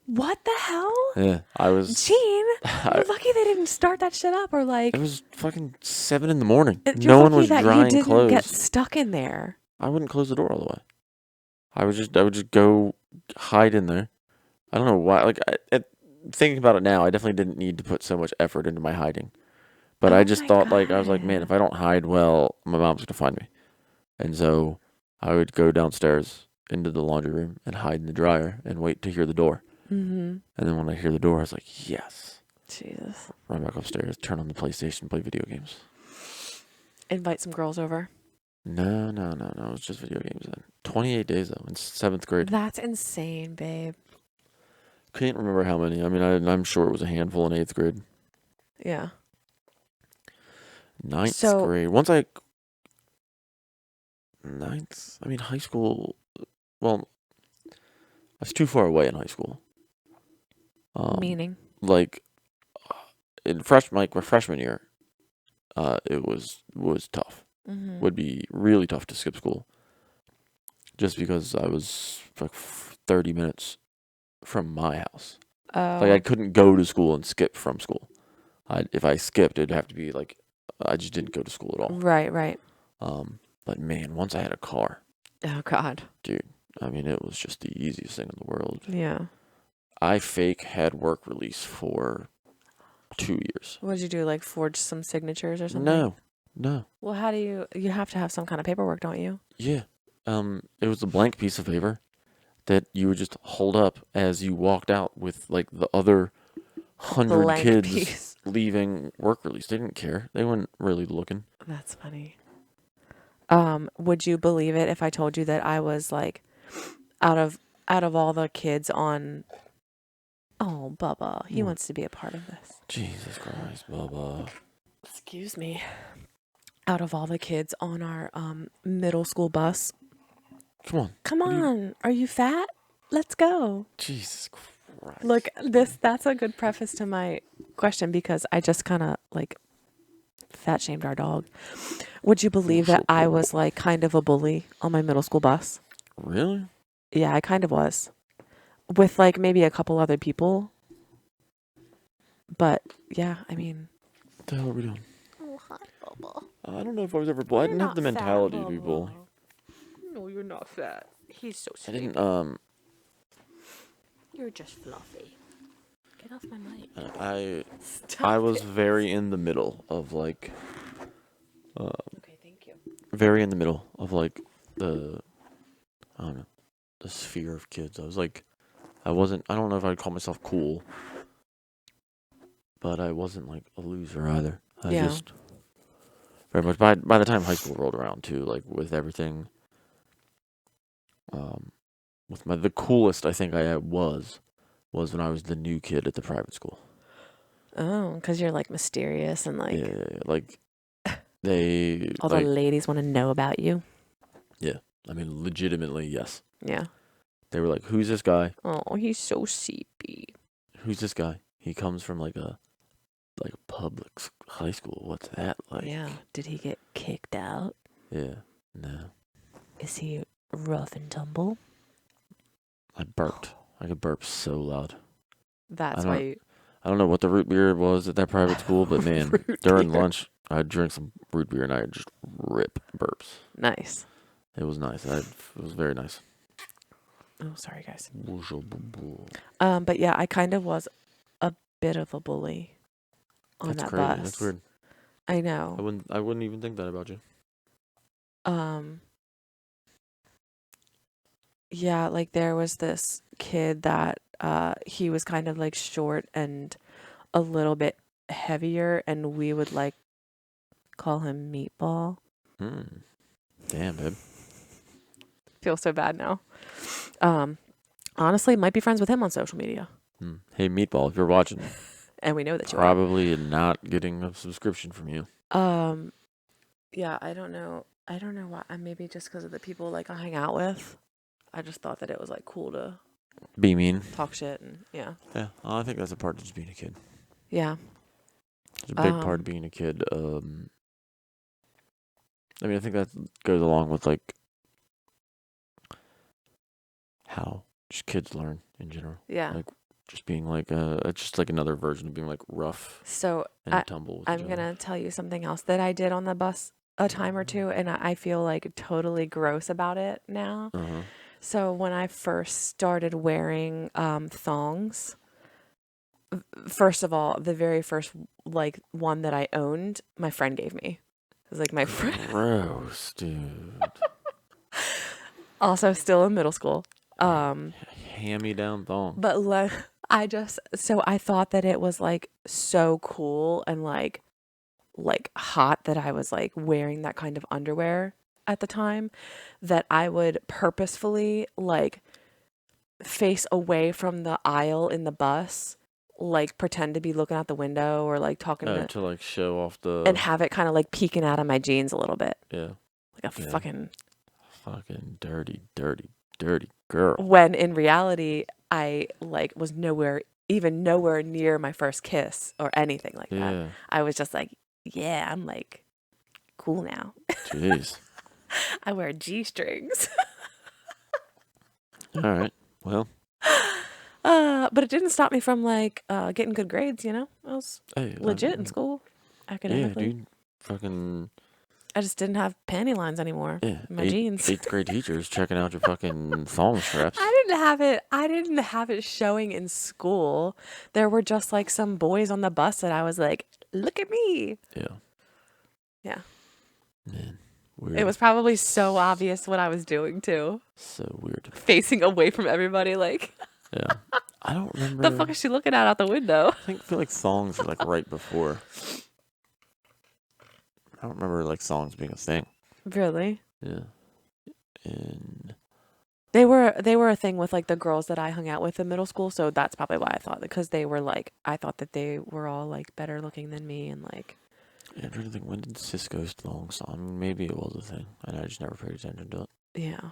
What the hell? Yeah, I was. Gene, you're lucky they didn't start that shit up, or like. It was fucking 7 in the morning. No one was that drying you didn't clothes. Get stuck in there. I wouldn't close the door all the way. I would just go hide in there. I don't know why. Like thinking about it now, I definitely didn't need to put so much effort into my hiding. But I just thought, like, I was like, man, if I don't hide well, my mom's gonna find me. And so I would go downstairs into the laundry room and hide in the dryer and wait to hear the door. Mm-hmm. And then when I hear the door, I was like, yes. Jesus. Run back upstairs, turn on the PlayStation, play video games. Invite some girls over. No. It was just video games then. 28 days, though, in 7th grade. That's insane, babe. Can't remember how many. I mean, I'm sure it was a handful in 8th grade. Yeah. 9th grade. High school. Well, I was too far away in high school. Meaning? Like, in my freshman year, it was tough. Mm-hmm. Would be really tough to skip school. Just because I was like 30 minutes from my house. Oh. Like, I couldn't go to school and skip from school. If I skipped, it'd have to be like, I just didn't go to school at all. Right. But man, once I had a car. Oh, God. Dude, I mean, it was just the easiest thing in the world. Yeah. I had work release for 2 years. What did you do, like forge some signatures or something? No. Well, how do you have to have some kind of paperwork, don't you? Yeah. It was a blank piece of paper that you would just hold up as you walked out with like the other 100 blank kids piece. leaving work release. They didn't care. They weren't really looking. That's funny. Would you believe it if I told you that I was like out of all the kids on Bubba, he wants to be a part of this. Jesus Christ, Bubba. Excuse me. Out of all the kids on our middle school bus. Come on. Are you fat? Let's go. Jesus Christ. Look, that's a good preface to my question because I just kind of like fat shamed our dog. Would you believe that I was like kind of a bully on my middle school bus? Really? Yeah, I kind of was. With like maybe a couple other people. But yeah, I mean. What the hell are we doing? Oh, hi, Bubba. I don't know if I was ever bullied. I didn't have the mentality to be bullied. No, you're not fat. He's so I sweet. didn't, You're just fluffy. Get off my mic. I was very in the middle of like, Okay, thank you. very in the middle of like the, I don't know, the sphere of kids. I was like, I don't know if I'd call myself cool, but I wasn't like a loser either. I just very much by the time high school rolled around too, like with everything, with the coolest I think I was when I was the new kid at the private school. Oh, because you're like mysterious and like like they all like, the ladies want to know about you. Yeah, I mean legitimately yes. Yeah. They were like, "Who's this guy? Oh, he's so seepy. Who's this guy? He comes from like a public high school. What's that like?" Yeah. Did he get kicked out? Yeah. No. Is he rough and tumble? I burped. I could burp so loud. That's why you... I don't know what the root beer was at that private school, but man, during lunch, I'd drink some root beer and I'd just rip burps. Nice. It was nice. It was very nice. Oh, sorry, guys. But yeah, I kind of was a bit of a bully on That's that crazy. bus. That's weird. I know. I wouldn't even think that about you. Yeah, like there was this kid that he was kind of like short and a little bit heavier, and we would like call him Meatball. Damn, babe. Feel so bad now. Honestly, might be friends with him on social media. Hey, Meatball, if you're watching, and we know that you probably are. not getting a subscription from you. Yeah, I don't know why. Maybe just because of the people like I hang out with. I just thought that it was like cool to be mean, talk shit, and yeah. Yeah, I think that's a part of just being a kid. Yeah, it's a big part of being a kid. I mean, I think that goes along with like how just kids learn in general. Yeah, like just being like it's just like another version of being like rough. So and tumble. I'm gonna tell you something else that I did on the bus a time or two, and I feel like totally gross about it now. So when I first started wearing thongs, first of all, the very first like one that I owned, my friend gave me. It was like my friend. Gross, dude. Also, still in middle school. Hand-me-down thong. But I thought that it was like so cool and like hot that I was like wearing that kind of underwear at the time, that I would purposefully like face away from the aisle in the bus, like pretend to be looking out the window or like talking to like show off the, and have it kind of like peeking out of my jeans a little bit. Yeah. Like a fucking dirty girl. When in reality, I like was nowhere near my first kiss or anything like that. I was just like, yeah, I'm like cool now. Jeez. I wear G-strings. All right. Well. But it didn't stop me from like getting good grades, you know? I was legit in school academically. Yeah, dude. Fucking. I just didn't have panty lines anymore. Yeah. In my jeans. 8th grade teachers checking out your fucking thong straps. I didn't have it showing in school. There were just like some boys on the bus that I was like, look at me. Yeah. Yeah. Man. Weird. It was probably so obvious what I was doing too. So weird. Facing away from everybody, like. Yeah. I don't remember. The fuck is she looking at out the window? I feel like thongs were like right before. I don't remember like thongs being a thing. Really? Yeah. And they were a thing with like the girls that I hung out with in middle school, so that's probably why I thought, because they were like, I thought that they were all like better looking than me and like. Yeah, I'm trying to think, when did Cisco's thongs on? Maybe it was a thing, and I just never paid attention to it. Yeah.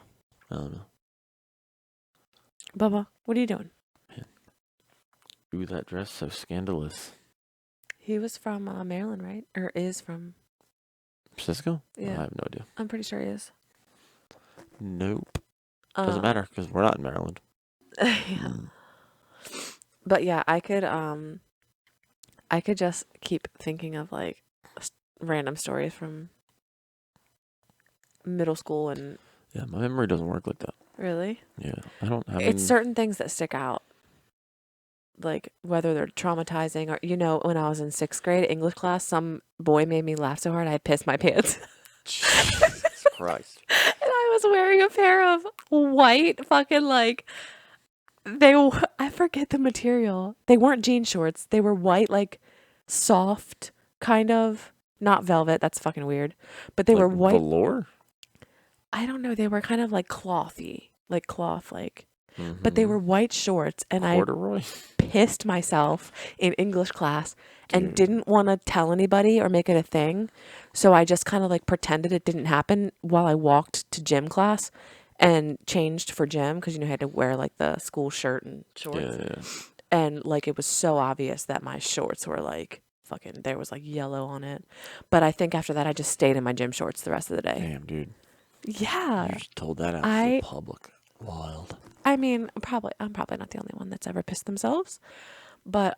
I don't know. Bubba, what are you doing? Man. Ooh, that dress, so scandalous. He was from Maryland, right? Or is from... Cisco? Yeah. I have no idea. I'm pretty sure he is. Nope. Doesn't matter because we're not in Maryland. Yeah. But yeah, I could just keep thinking of like random stories from middle school and. Yeah, my memory doesn't work like that. Really? Yeah, I mean, it's certain things that stick out. Like whether they're traumatizing or, when I was in 6th grade English class, some boy made me laugh so hard I pissed my pants. Jesus Christ. And I was wearing a pair of white fucking like, I forget the material. They weren't jean shorts. They were white, like soft kind of, not velvet. That's fucking weird. But they were white. Velour? I don't know. They were kind of like clothy, like cloth, like. But they were white shorts, and Corduroy? I pissed myself in English class and didn't want to tell anybody or make it a thing. So I just kind of like pretended it didn't happen while I walked to gym class and changed for gym because, I had to wear like the school shirt and shorts. Yeah. And like it was so obvious that my shorts were like fucking, there was like yellow on it. But I think after that, I just stayed in my gym shorts the rest of the day. Damn, dude. Yeah. You just told that out to the public. Wild. I mean, I'm probably not the only one that's ever pissed themselves, but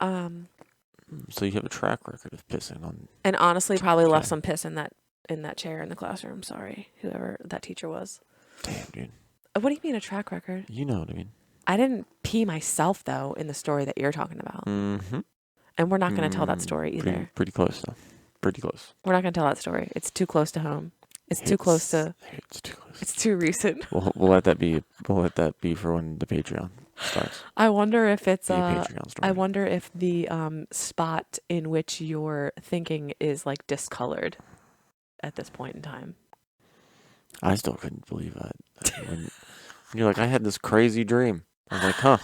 So you have a track record of pissing on. And honestly, probably left some piss in that chair in the classroom. Sorry, whoever that teacher was. Damn, dude. What do you mean a track record? You know what I mean. I didn't pee myself though in the story that you're talking about. Mm-hmm. And we're not going to tell that story either. Pretty close though. Pretty close. We're not going to tell that story. It's too close to home. It's too close to. It's too close. It's too recent. We'll let that be. We'll let that be for when the Patreon starts. I wonder if it's Patreon story. I wonder if the spot in which you're thinking is like discolored at this point in time. I still couldn't believe that. When you're like, I had this crazy dream. I was like, huh.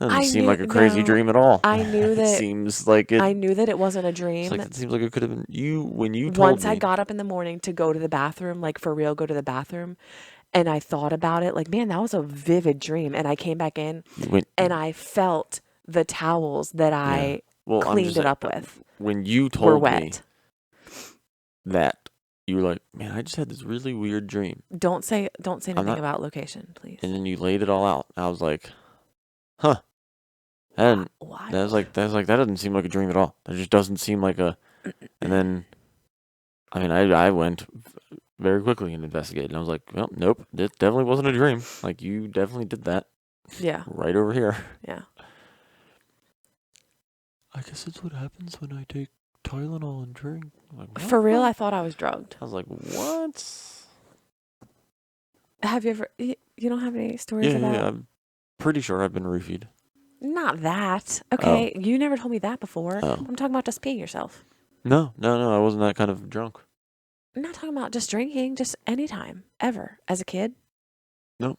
Doesn't seem like a crazy dream at all. I knew that. It seems like it. I knew that it wasn't a dream. It seems like it could have been you when you told Once me. I got up in the morning to go to the bathroom, like for real, go to the bathroom, and I thought about it, like, man, that was a vivid dream. And I came back in, and I felt the towels that I cleaned it up with. When you told me that, you were like, man, I just had this really weird dream. Don't say anything about location, please. And then you laid it all out. I was like, huh. And that was like that doesn't seem like a dream at all. That just doesn't seem like a. And then, I mean, I went very quickly and investigated. And I was like, well, nope, this definitely wasn't a dream. Like you definitely did that. Yeah. Right over here. Yeah. I guess that's what happens when I take Tylenol and drink. Like, for real, I thought I was drugged. I was like, what? Have you ever? You don't have any stories about? Yeah, I'm pretty sure I've been roofied. Not that. Okay, you never told me that before. Oh. I'm talking about just peeing yourself. No, I wasn't that kind of drunk. I'm not talking about just drinking, just anytime, ever. As a kid? No.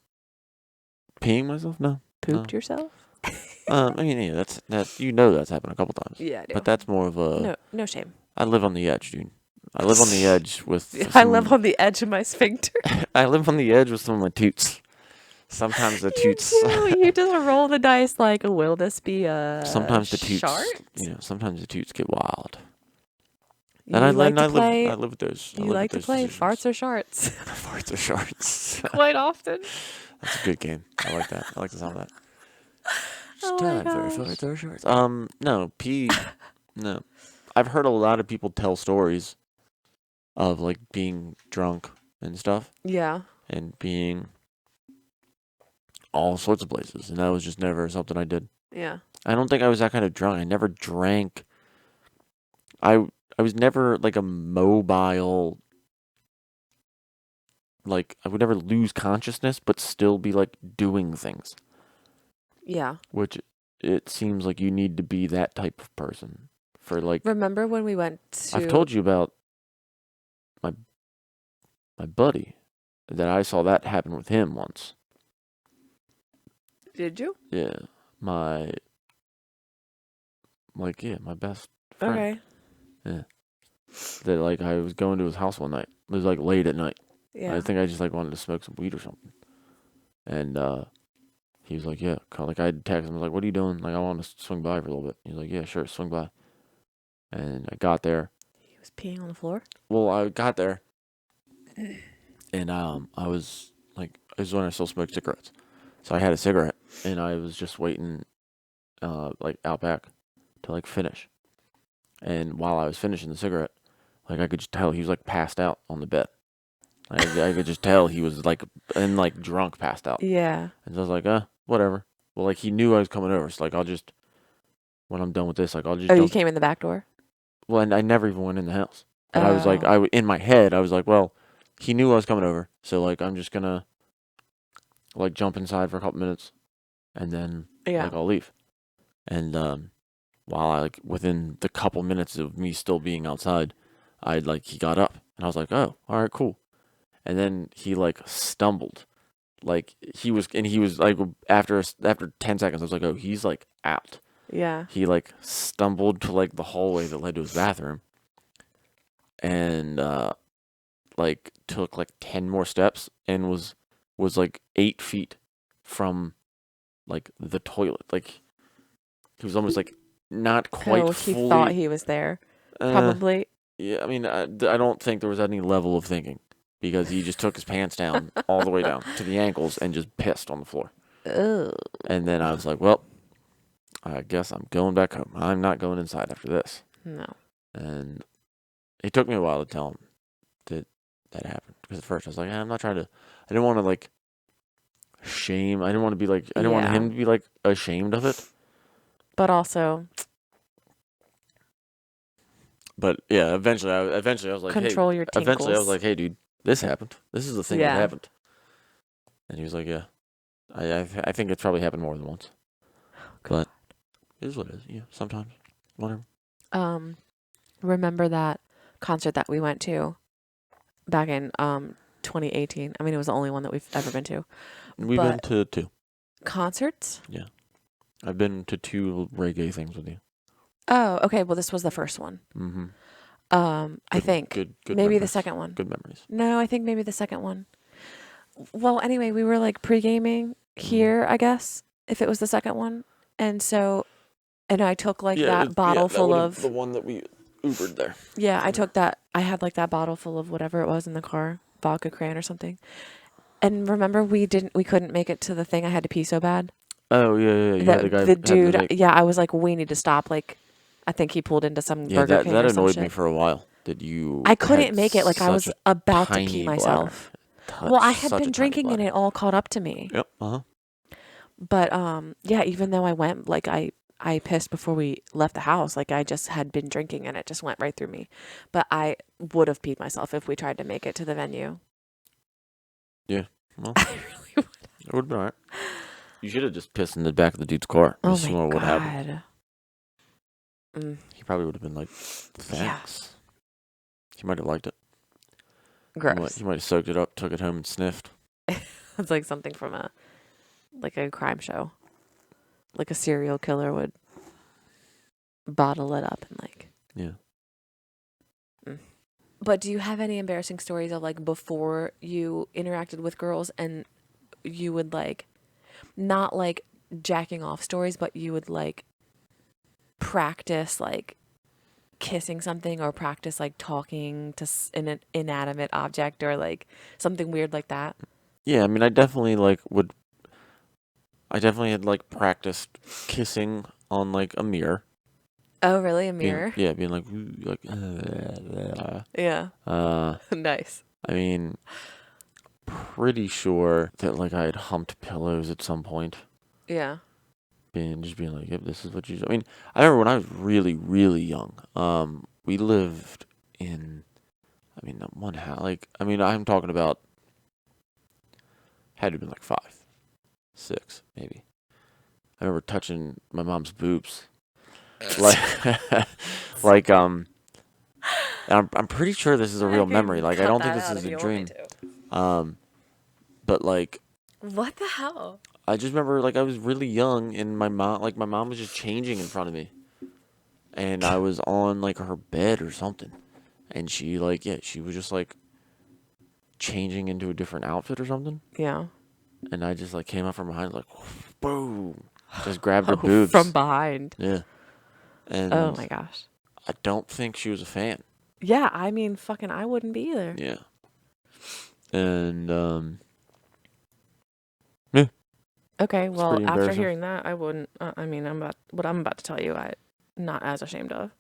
Peeing myself? No. Pooped yourself? I mean, yeah, that's that's happened a couple times. Yeah, I do. But that's more of a... No shame. I live on the edge, dude. I live on the edge with... I live on the edge of my sphincter. I live on the edge with some of my toots. Sometimes the toots... You just roll the dice like, will this be a sometimes the toots, shart? Sometimes the toots get wild. And I live with those. You like to play farts or sharts? Farts or sharts. Quite often. That's a good game. I like that. I like the sound of that. Oh time for farts or sharts. No, pee. No. I've heard a lot of people tell stories of like being drunk and stuff. Yeah. And being all sorts of places, and that was just never something I did. Yeah. I don't think I was that kind of drunk. I never drank. I was never like a mobile, like I would never lose consciousness but still be like doing things. Yeah. Which it seems like you need to be that type of person for like. Remember when we went to... I've told you about my buddy that I saw that happen with him once. Did you? Yeah. My best friend. Okay. Yeah. That like I was going to his house one night. It was like late at night. Yeah. I think I just like wanted to smoke some weed or something. And he was like, yeah. Like I texted him, I was like, what are you doing? Like I want to swing by for a little bit. He was like, yeah, sure, swing by. And I got there. He was peeing on the floor? Well, I got there. And I was like, is when I still smoked cigarettes. So I had a cigarette, and I was just waiting, like out back, to like finish. And while I was finishing the cigarette, like I could just tell he was like passed out on the bed. I could just tell he was like drunk, passed out. Yeah. And so I was like, whatever. Well, like he knew I was coming over, so like when I'm done with this, like I'll just. Oh, you came in the back door? Well, and I never even went in the house. But I was like, in my head, I was like, well, he knew I was coming over, so like I'm just gonna like jump inside for a couple minutes, and then like I'll leave. And while I like within the couple minutes of me still being outside, he got up, and I was like, oh, all right, cool. And then he like stumbled, like he was like after 10 seconds, I was like, oh, he's like out. Yeah. He like stumbled to like the hallway that led to his bathroom, and like took like 10 more steps and was like 8 feet from like the toilet. Like he was almost like not quite fully. He thought he was there. Probably. Yeah, I mean, I don't think there was any level of thinking, because he just took his pants down all the way down to the ankles and just pissed on the floor. Oh. And then I was like, well, I guess I'm going back home. I'm not going inside after this. No. And it took me a while to tell him that happened. Because at first I was like, I'm not trying to, I didn't want to like shame. I didn't want to be like, I didn't want him to be like ashamed of it. But also. But yeah, eventually I was like, control your tinkles. Eventually I was like, hey, dude, this happened. This is the thing that happened. And he was like, yeah. I think it's probably happened more than once. But it is what it is. Yeah, sometimes. Whatever. Remember that concert that we went to back in 2018? I mean, it was the only one that we've ever been to. We've been to 2 concerts. Yeah, I've been to 2 reggae things with you. Oh, okay. Well, this was the first one. Mm-hmm. I think good maybe memories. the second one. Good memories. No, I think maybe the second one. Well, anyway, we were like pre-gaming here, I guess, if it was the second one. And so, and I took like that bottle full of the one that we Ubered there. Yeah, I took that. I had like that bottle full of whatever it was in the car, vodka cran or something. And remember, we couldn't make it to the thing. I had to pee so bad. Oh yeah. You had the guy, the dude. Yeah, I was like, we need to stop. Like, I think he pulled into some Burger King. That or some annoyed shit. me for a while. I couldn't make it. Like, I was about to pee myself. Well, I had been drinking and it all caught up to me. Yep. But yeah, even though I went, like I pissed before we left the house. Like I just had been drinking and it just went right through me. But I would have peed myself if we tried to make it to the venue. Yeah. Well, I really would. It would have been all right. You should have just pissed in the back of the dude's car. Oh my God. What happened. He probably would have been like, thanks. Yeah. He might have liked it. Gross. He might have soaked it up, took it home and sniffed. It's like something from a crime show. Like a serial killer would bottle it up and like. Yeah. But do you have any embarrassing stories of like before you interacted with girls and you would like, not like jacking off stories, but you would like practice like kissing something or practice like talking to an inanimate object or like something weird like that? Yeah, I mean, I definitely had like practiced kissing on like a mirror. Oh, really? A mirror? Being like yeah. Nice. I mean, pretty sure that like I had humped pillows at some point. Yeah. Being like, yep, this is what you do. I mean, I remember when I was really, really young. We lived in, one house. Like, I'm talking about. Had to have been like 5, 6, maybe. I remember touching my mom's boobs. I'm pretty sure this is a real memory. Like, I don't think this is a dream. But like, what the hell? I just remember like I was really young and my mom was just changing in front of me, and I was on like her bed or something, and she was just like changing into a different outfit or something. Yeah. And I just like came up from behind like, boom, just grabbed her boobs from behind. Yeah. And oh my gosh. I don't think she was a fan. Yeah, I mean, fucking, I wouldn't be either. Yeah. And Okay, It's well, pretty after embarrassing. hearing that, I wouldn't. What I'm about to tell you, I'm not as ashamed of.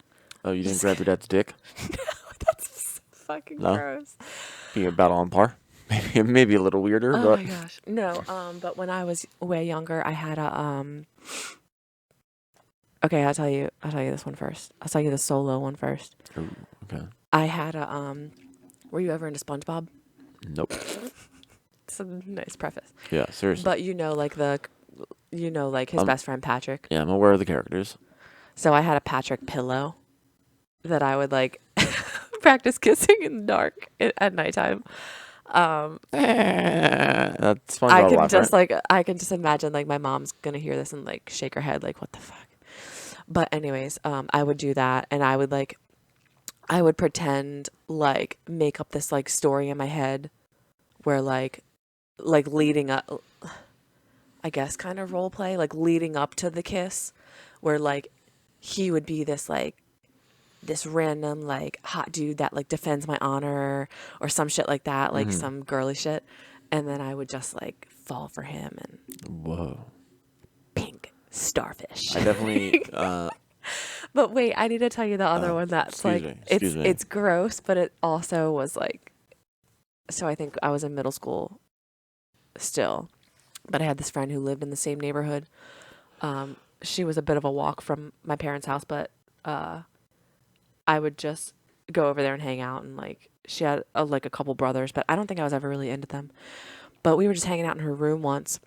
Oh, you didn't Just grab your dad's dick? that's so fucking No? gross. Being about on par? Maybe a little weirder, Oh but... my gosh, no. But when I was way younger, I had a Okay, I'll tell you this one first. I'll tell you the solo one first. Ooh, okay. I had a Were you ever into SpongeBob? Nope. It's a nice preface. Yeah, seriously. But like his best friend Patrick. Yeah, I'm aware of the characters. So I had a Patrick pillow that I would like practice kissing in the dark at nighttime. That's SpongeBob I can laugh, just right? I can just imagine like my mom's gonna hear this and like shake her head like what the fuck. But anyways, I would do that and I would pretend like make up this like story in my head where like leading up, I guess kind of role play, like leading up to the kiss where like he would be this random like hot dude that like defends my honor or some shit like that, like some girly shit. And then I would just like fall for him and Whoa. pink starfish. I definitely... But wait, I need to tell you the other one that's excuse me. it's gross, but it also was like, so I think I was in middle school still, but I had this friend who lived in the same neighborhood. She was a bit of a walk from my parents' house, but I would just go over there and hang out, and like she had like a couple brothers, but I don't think I was ever really into them. But we were just hanging out in her room once,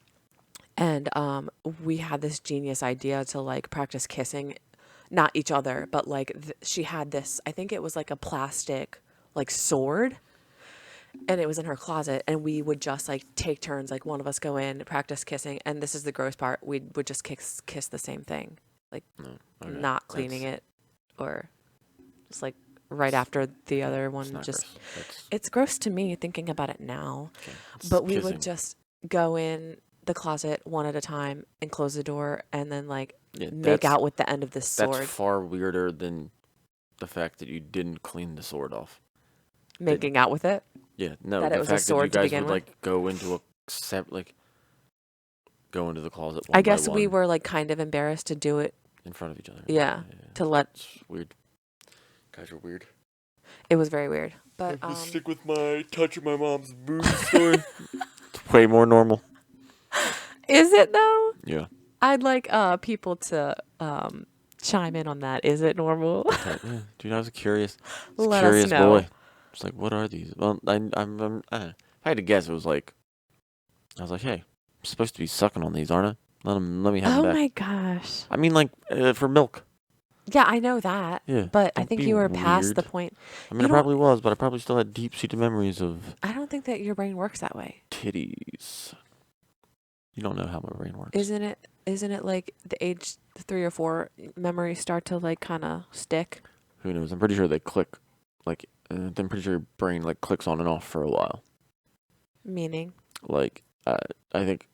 and we had this genius idea to like practice kissing, not each other, but like she had this, I think it was like a plastic like sword, and it was in her closet, and we would just like take turns, like one of us go in, practice kissing, and this is the gross part, we would just kiss the same thing, like not cleaning it or just like right after the other one. Just it's gross to me thinking about it now. Okay. But we would just go in the closet one at a time and close the door and then like make out with the end of the sword. That's far weirder than the fact that you didn't clean the sword off. Making out with it? Yeah, no. That the it was fact a sword that you guys to begin would with? like go into go into the closet I guess we were like kind of embarrassed to do it in front of each other. Yeah. To let... It's weird. Guys are weird. It was very weird. But stick with my touching my mom's boob story. It's way more normal. Is it though? Yeah. I'd like people to chime in on that. Is it normal? Yeah. Dude, I was curious Let us know. boy. It's like, what are these? Well, if I had to guess, it was like, I was like, hey, I'm supposed to be sucking on these, aren't I? Let me have them back. Oh my gosh. I mean, like, for milk. Yeah, I know that. Yeah. But I think you were past the point. I mean, I probably was, but I probably still had deep-seated memories of... I don't think that your brain works that way. Titties. You don't know how my brain works. Isn't it like the age 3 or 4 memories start to like kind of stick? Who knows? I'm pretty sure they click. Like, I'm pretty sure your brain like clicks on and off for a while. Meaning? Like, I think,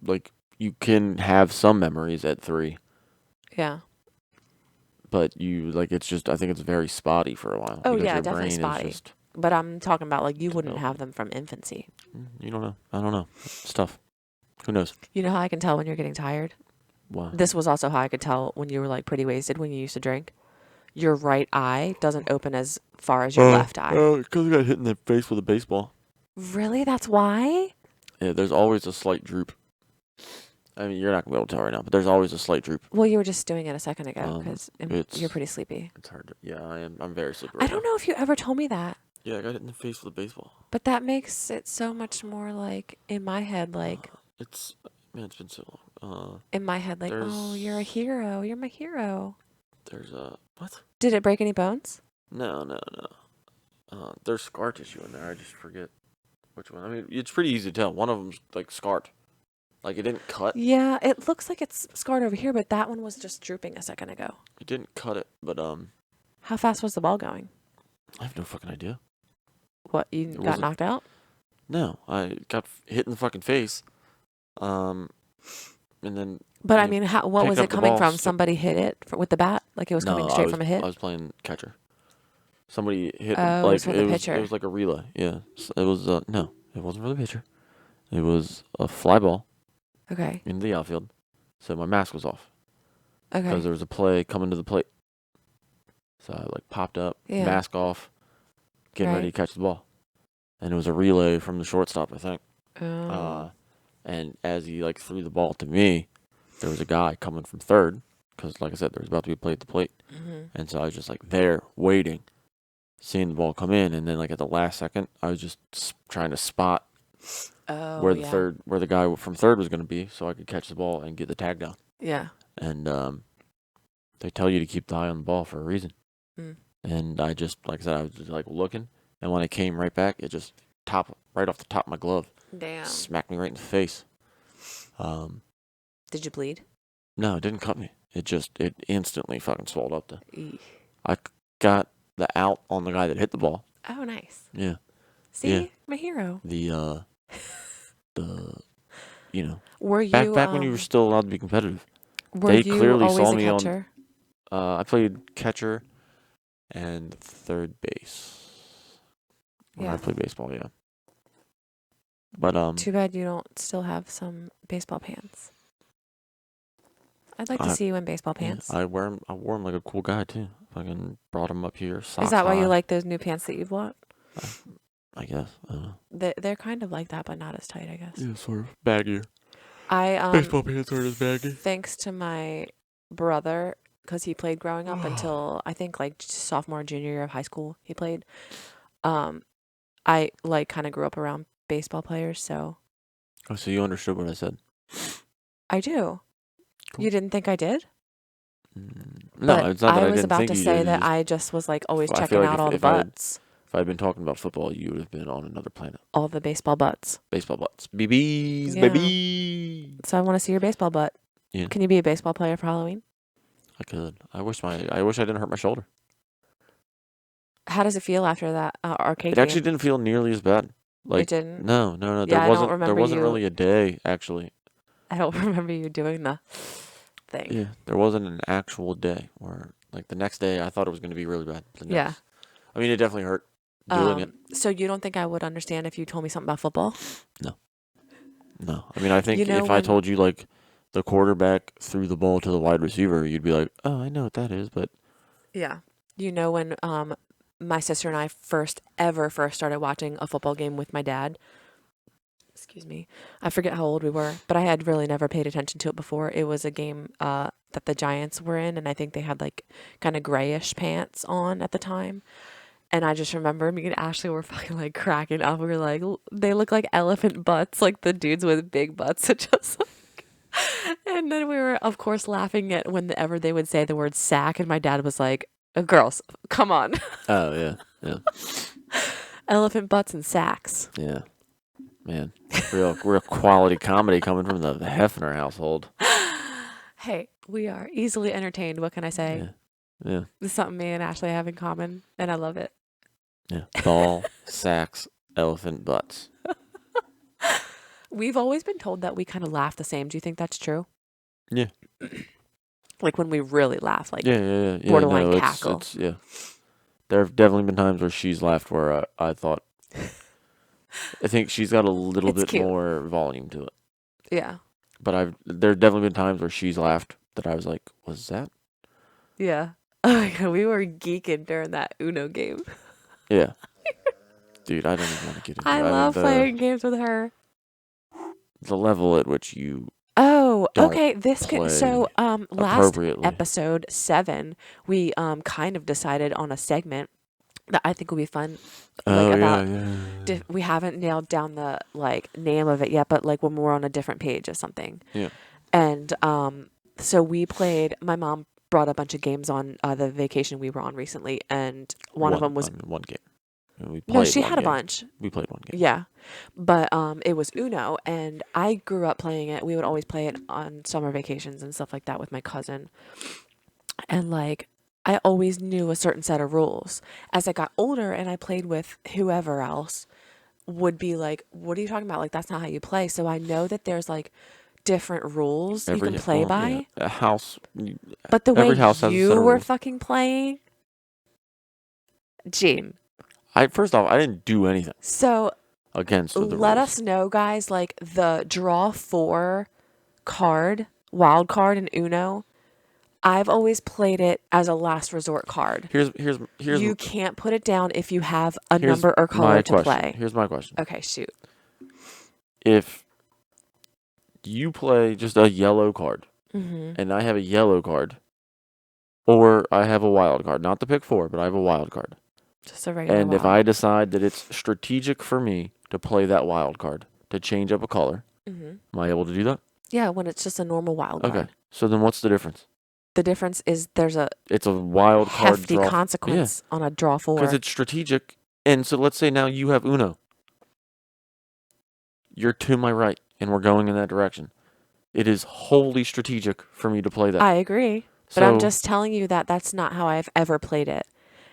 like, you can have some memories at 3. Yeah. But you, like, it's just, I think it's very spotty for a while. Oh, yeah, definitely spotty. But I'm talking about, like, you wouldn't have them from infancy. You don't know. I don't know. It's tough. Who knows? You know how I can tell when you're getting tired? Wow. This was also how I could tell when you were, like, pretty wasted when you used to drink. Your right eye doesn't open as far as your left eye. Oh, because I got hit in the face with a baseball. Really? That's why? Yeah, there's always a slight droop. I mean, you're not going to be able to tell right now, but there's always a slight droop. Well, you were just doing it a second ago because you're pretty sleepy. It's hard to... Yeah, I am. I'm very sleepy I don't know if you ever told me that. Yeah, I got hit in the face with a baseball. But that makes it so much more, like, in my head, like... It's been so long. In my head, like, oh, you're a hero. You're my hero. There's a... What? Did it break any bones? No. There's scar tissue in there. I just forget which one. I mean, it's pretty easy to tell. One of them's, like, scarred. Like, it didn't cut. Yeah, it looks like it's scarred over here, but that one was just drooping a second ago. It didn't cut it, but, How fast was the ball going? I have no fucking idea. What, you got knocked out? No, I got hit in the fucking face. And then... But, I mean, what was it coming from? Somebody hit it with the bat? Like, it was coming straight from a hit? I was playing catcher. Somebody hit... Oh, like, it was for the pitcher. It was like a relay, yeah. It was, no, it wasn't for the pitcher. It was a fly ball. Okay. into the outfield. So my mask was off. Okay. Because there was a play coming to the plate. So I like popped up, mask off, getting ready to catch the ball. And it was a relay from the shortstop, I think. Oh. And as he like threw the ball to me, there was a guy coming from third. Because like I said, there was about to be a play at the plate. Mm-hmm. And so I was just like there waiting, seeing the ball come in. And then like at the last second, I was just trying to spot where the guy from third was going to be so I could catch the ball and get the tag down. Yeah. And they tell you to keep the eye on the ball for a reason. Mm. And I just, like I said, I was just like looking. And when it came right back, it just right off the top of my glove. Damn. Smacked me right in the face. Did you bleed? No, it didn't cut me. It instantly fucking swelled up. I got the out on the guy that hit the ball. Oh, nice. Yeah. See, my hero. Were you back when you were still allowed to be competitive? Were you clearly always saw me a catcher? I played catcher and third base. When I played baseball, yeah. But too bad you don't still have some baseball pants. I'd like to see you in baseball pants. Yeah, I wore them like a cool guy too. Fucking brought them up here. Is that why you like those new pants that you bought? I guess. I don't know. They're kind of like that, but not as tight, I guess. Yeah, sort of baggier. Baseball pants aren't as baggy. Thanks to my brother, because he played growing up until I think like sophomore, junior year of high school. He played. I like kind of grew up around baseball players, so. Oh, so you understood what I said? I do. Cool. You didn't think I did? No, it's not that I was about to say that I just was like always checking out all the butts. If I'd been talking about football, you would have been on another planet. All the baseball butts. Baseball butts. BBs, baby. So I want to see your baseball butt. Yeah. Can you be a baseball player for Halloween? I could. I wish I didn't hurt my shoulder. How does it feel after that arcade game? It actually didn't feel nearly as bad. Like, it didn't? No. Yeah, there wasn't really a day, actually. I don't remember you doing the thing. Yeah, there wasn't an actual day where, like, the next day I thought it was going to be really bad. Yeah. I mean, it definitely hurt doing it. So you don't think I would understand if you told me something about football? No. I mean, I think if I told you, like, the quarterback threw the ball to the wide receiver, you'd be like, oh, I know what that is, but. Yeah. You know, when my sister and I first started watching a football game with my dad. Excuse me. I forget how old we were, but I had really never paid attention to it before. It was a game that the Giants were in, and I think they had like kind of grayish pants on at the time. And I just remember me and Ashley were fucking like cracking up. We were like, they look like elephant butts, like the dudes with big butts. Just like, and then we were, of course, laughing at whenever they would say the word sack, and my dad was like, girls, come on. Oh, yeah. Elephant butts and sacks. Yeah. Man, real quality comedy coming from the Hefner household. Hey, we are easily entertained. What can I say? Yeah. This is something me and Ashley have in common, and I love it. Yeah. Ball, sacks, elephant butts. We've always been told that we kind of laugh the same. Do you think that's true? Yeah. Like when we really laugh, like yeah. borderline cackle. Yeah. There have definitely been times where she's laughed where I thought... I think she's got a little bit cute. More volume to it. Yeah. But there have definitely been times where she's laughed that I was like, was that? Yeah. Oh my God, we were geeking during that Uno game. Yeah. Dude, I don't even want to get into it. I love playing games with her. The level at which you okay. Last episode 7, we kind of decided on a segment that I think would be fun. We haven't nailed down the name of it yet, but like when we're on a different page of something. Yeah. And so we played. My mom brought a bunch of games on the vacation we were on recently, and one of them was one game. She had a bunch. We played one game. Yeah, but it was Uno, and I grew up playing it. We would always play it on summer vacations and stuff like that with my cousin, and like I always knew a certain set of rules. As I got older and I played with whoever else, would be like, "What are you talking about? Like that's not how you play." So I know that there's like different rules you can play by. Yeah. A house, but the way you were fucking playing, Gene. First off, I didn't do anything. So against the let rules. us know, guys. Like the draw 4 card, wild card in Uno, I've always played it as a last resort card. Here's You can't put it down if you have a here's number or color my to question. play. Here's my question. Okay, shoot. If you play just a yellow card, Mm-hmm. and I have a yellow card, or I have a wild card, not the pick 4, but I have a wild card. Just a regular And wild. if I decide that it's strategic for me to play that wild card, to change up a color, am I able to do that? Yeah, when it's just a normal wild card. Okay. So then what's the difference? The difference is there's a It's a wild card hefty draw. consequence on a draw 4. Because it's strategic. And so let's say now you have Uno. You're to my right, and we're going in that direction. It is wholly strategic for me to play that. I agree. But I'm just telling you that that's not how I've ever played it.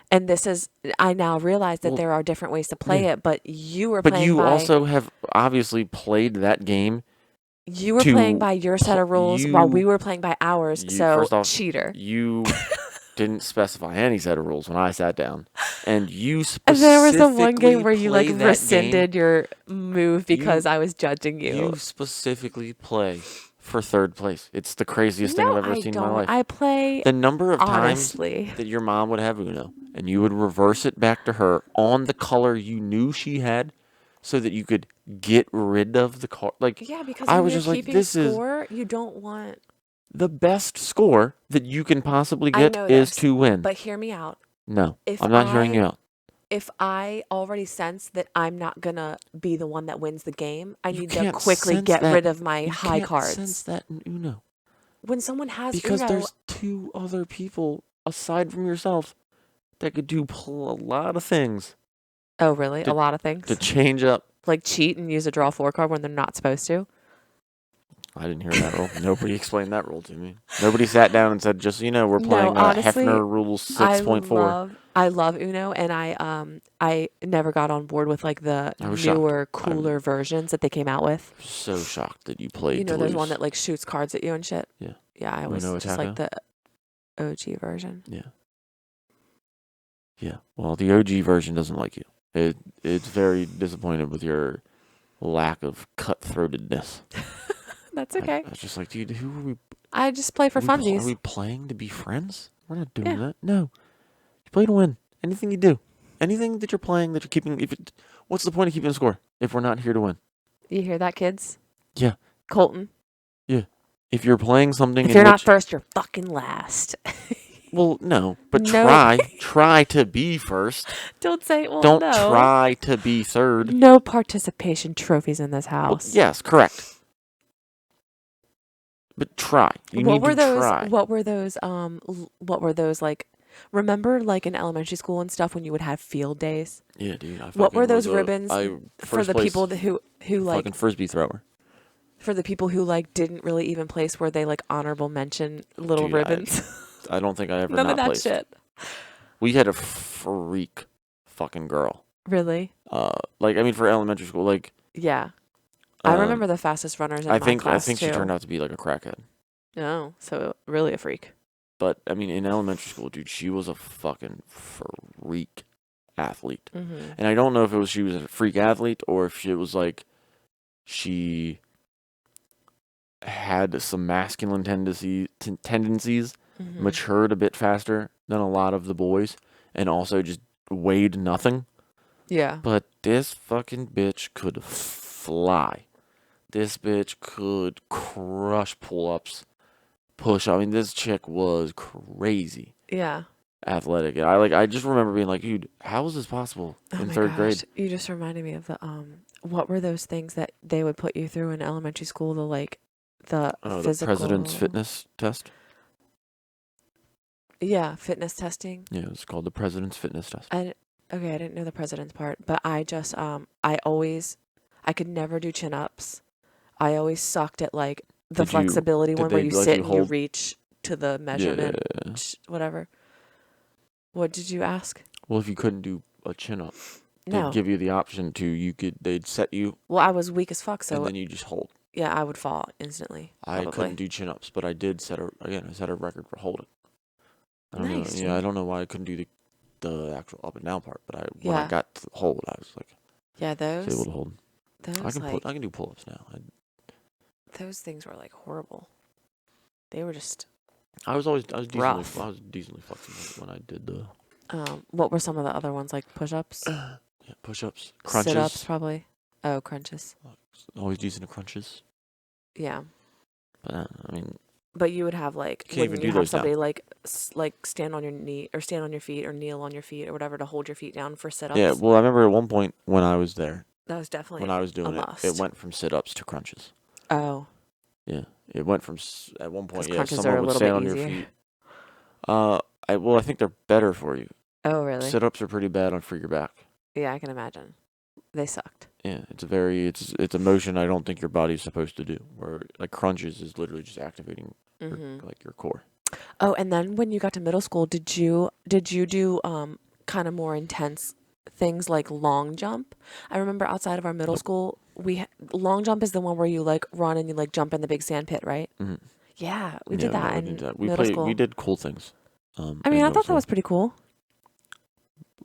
And this is, I now realize that there are different ways to play it, but you were playing But you also have obviously played that game. You were playing by your set of rules while we were playing by ours, so first off, cheater. You didn't specify any set of rules when I sat down. And you specifically There was the one game where you like that rescinded game. your move because I was judging you. You specifically play for third place. It's the craziest thing I've ever seen in my life. I play the number of honestly. times that your mom would have Uno and you would reverse it back to her on the color you knew she had so that you could get rid of the card. Like, yeah, because I when was you're just like, keeping this score, you don't want the best score that you can possibly get is to win. But hear me out. No, I'm not hearing you out. If I already sense that I'm not going to be the one that wins the game, I need to can't quickly sense get that. rid of my You high can't cards. sense that in Uno. When someone has Because Uno, there's 2 other people aside from yourself that could do a lot of things. Oh, really? A lot of things? To change up. Like cheat and use a draw 4 card when they're not supposed to? I didn't hear that rule. Nobody explained that rule to me. Nobody sat down and said, just so you know, we're playing honestly, Hefner Rules 6.4. I love Uno, and I never got on board with like the newer, cooler versions that they came out with. So shocked that you played. You know, there's one that like shoots cards at you and shit. Yeah. Yeah, I was just like the OG version. Yeah. Yeah. Well, the OG version doesn't like you. It's very disappointed with your lack of cutthroatedness. That's okay. I was just like, dude, who are we? I just play for funsies. Are we playing to be friends? We're not doing that. No. You play to win. Anything you do. Anything that you're playing that you're keeping. What's the point of keeping score if we're not here to win? You hear that, kids? Yeah. Colton. Yeah. If you're playing something. If you're not first, you're fucking last. Well, no. But try to be first. Don't say, Don't try to be third. No participation trophies in this house. Well, yes, correct. But try. What were those like? Remember, like in elementary school and stuff, when you would have field days? Yeah, dude. What were those ribbons for the people who like fucking frisbee thrower? For the people who like didn't really even place, were they like honorable mention little ribbons? I don't think I ever. None of that placed. shit. We had a freak fucking girl. Really? For elementary school, like. Yeah. I remember the fastest runners in my class, I think too. she turned out to be like a crackhead. No, so really a freak. But, I mean, in elementary school, dude, she was a fucking freak athlete. Mm-hmm. And I don't know if she was a freak athlete or if it was like she had some masculine tendencies, Mm-hmm. matured a bit faster than a lot of the boys, and also just weighed nothing. Yeah. But this fucking bitch could fly. This bitch could crush pull-ups, push. I mean, this chick was crazy. Yeah. Athletic. And I just remember being like, dude, how is this possible in third grade? You just reminded me of the what were those things that they would put you through in elementary school? The physical... the president's fitness test. Yeah, fitness testing. Yeah, it's called the president's fitness test. I didn't know the president's part, but I just I could never do chin-ups. I always sucked at like the flexibility one where you sit and you reach to the measurement, whatever. What did you ask? Well, if you couldn't do a chin-up, they'd give you the option to, they'd set you. Well, I was weak as fuck, so. And then you just hold. Yeah, I would fall instantly. I couldn't do chin-ups, but I did set a record for holding. I don't know why I couldn't do the actual up and down part, but when I got to the hold, I was like, yeah, those able to hold. Those I can do pull-ups now. those things were like horrible. They were just I was rough. decently flexible when I did the. What were some of the other ones, like push-ups? Yeah, push-ups, crunches. Sit-ups, probably. Oh, crunches. Always decent at crunches. Yeah. But I mean. But you would have like, Can't even wouldn't do you have those now. somebody like stand on your knee or stand on your feet or kneel on your feet or whatever to hold your feet down for sit-ups? Yeah, well, I remember at one point when I was there. That was definitely when I was doing a it. must. It went from sit-ups to crunches. Oh. Yeah, it went from at one point. Yeah, crunches someone are a would little stand bit on easier. your feet. I think they're better for you. Oh, really? Sit-ups are pretty bad for your back. Yeah, I can imagine. They sucked. Yeah, it's a motion I don't think your body's supposed to do. Where like crunches is literally just activating your core. Oh, and then when you got to middle school, did you do kind of more intense things like long jump? I remember outside of our middle school, long jump is the one where you like run and you like jump in the big sand pit, right? Mm-hmm. Yeah, we did that in middle school. We did cool things. I mean, I thought that was pretty cool.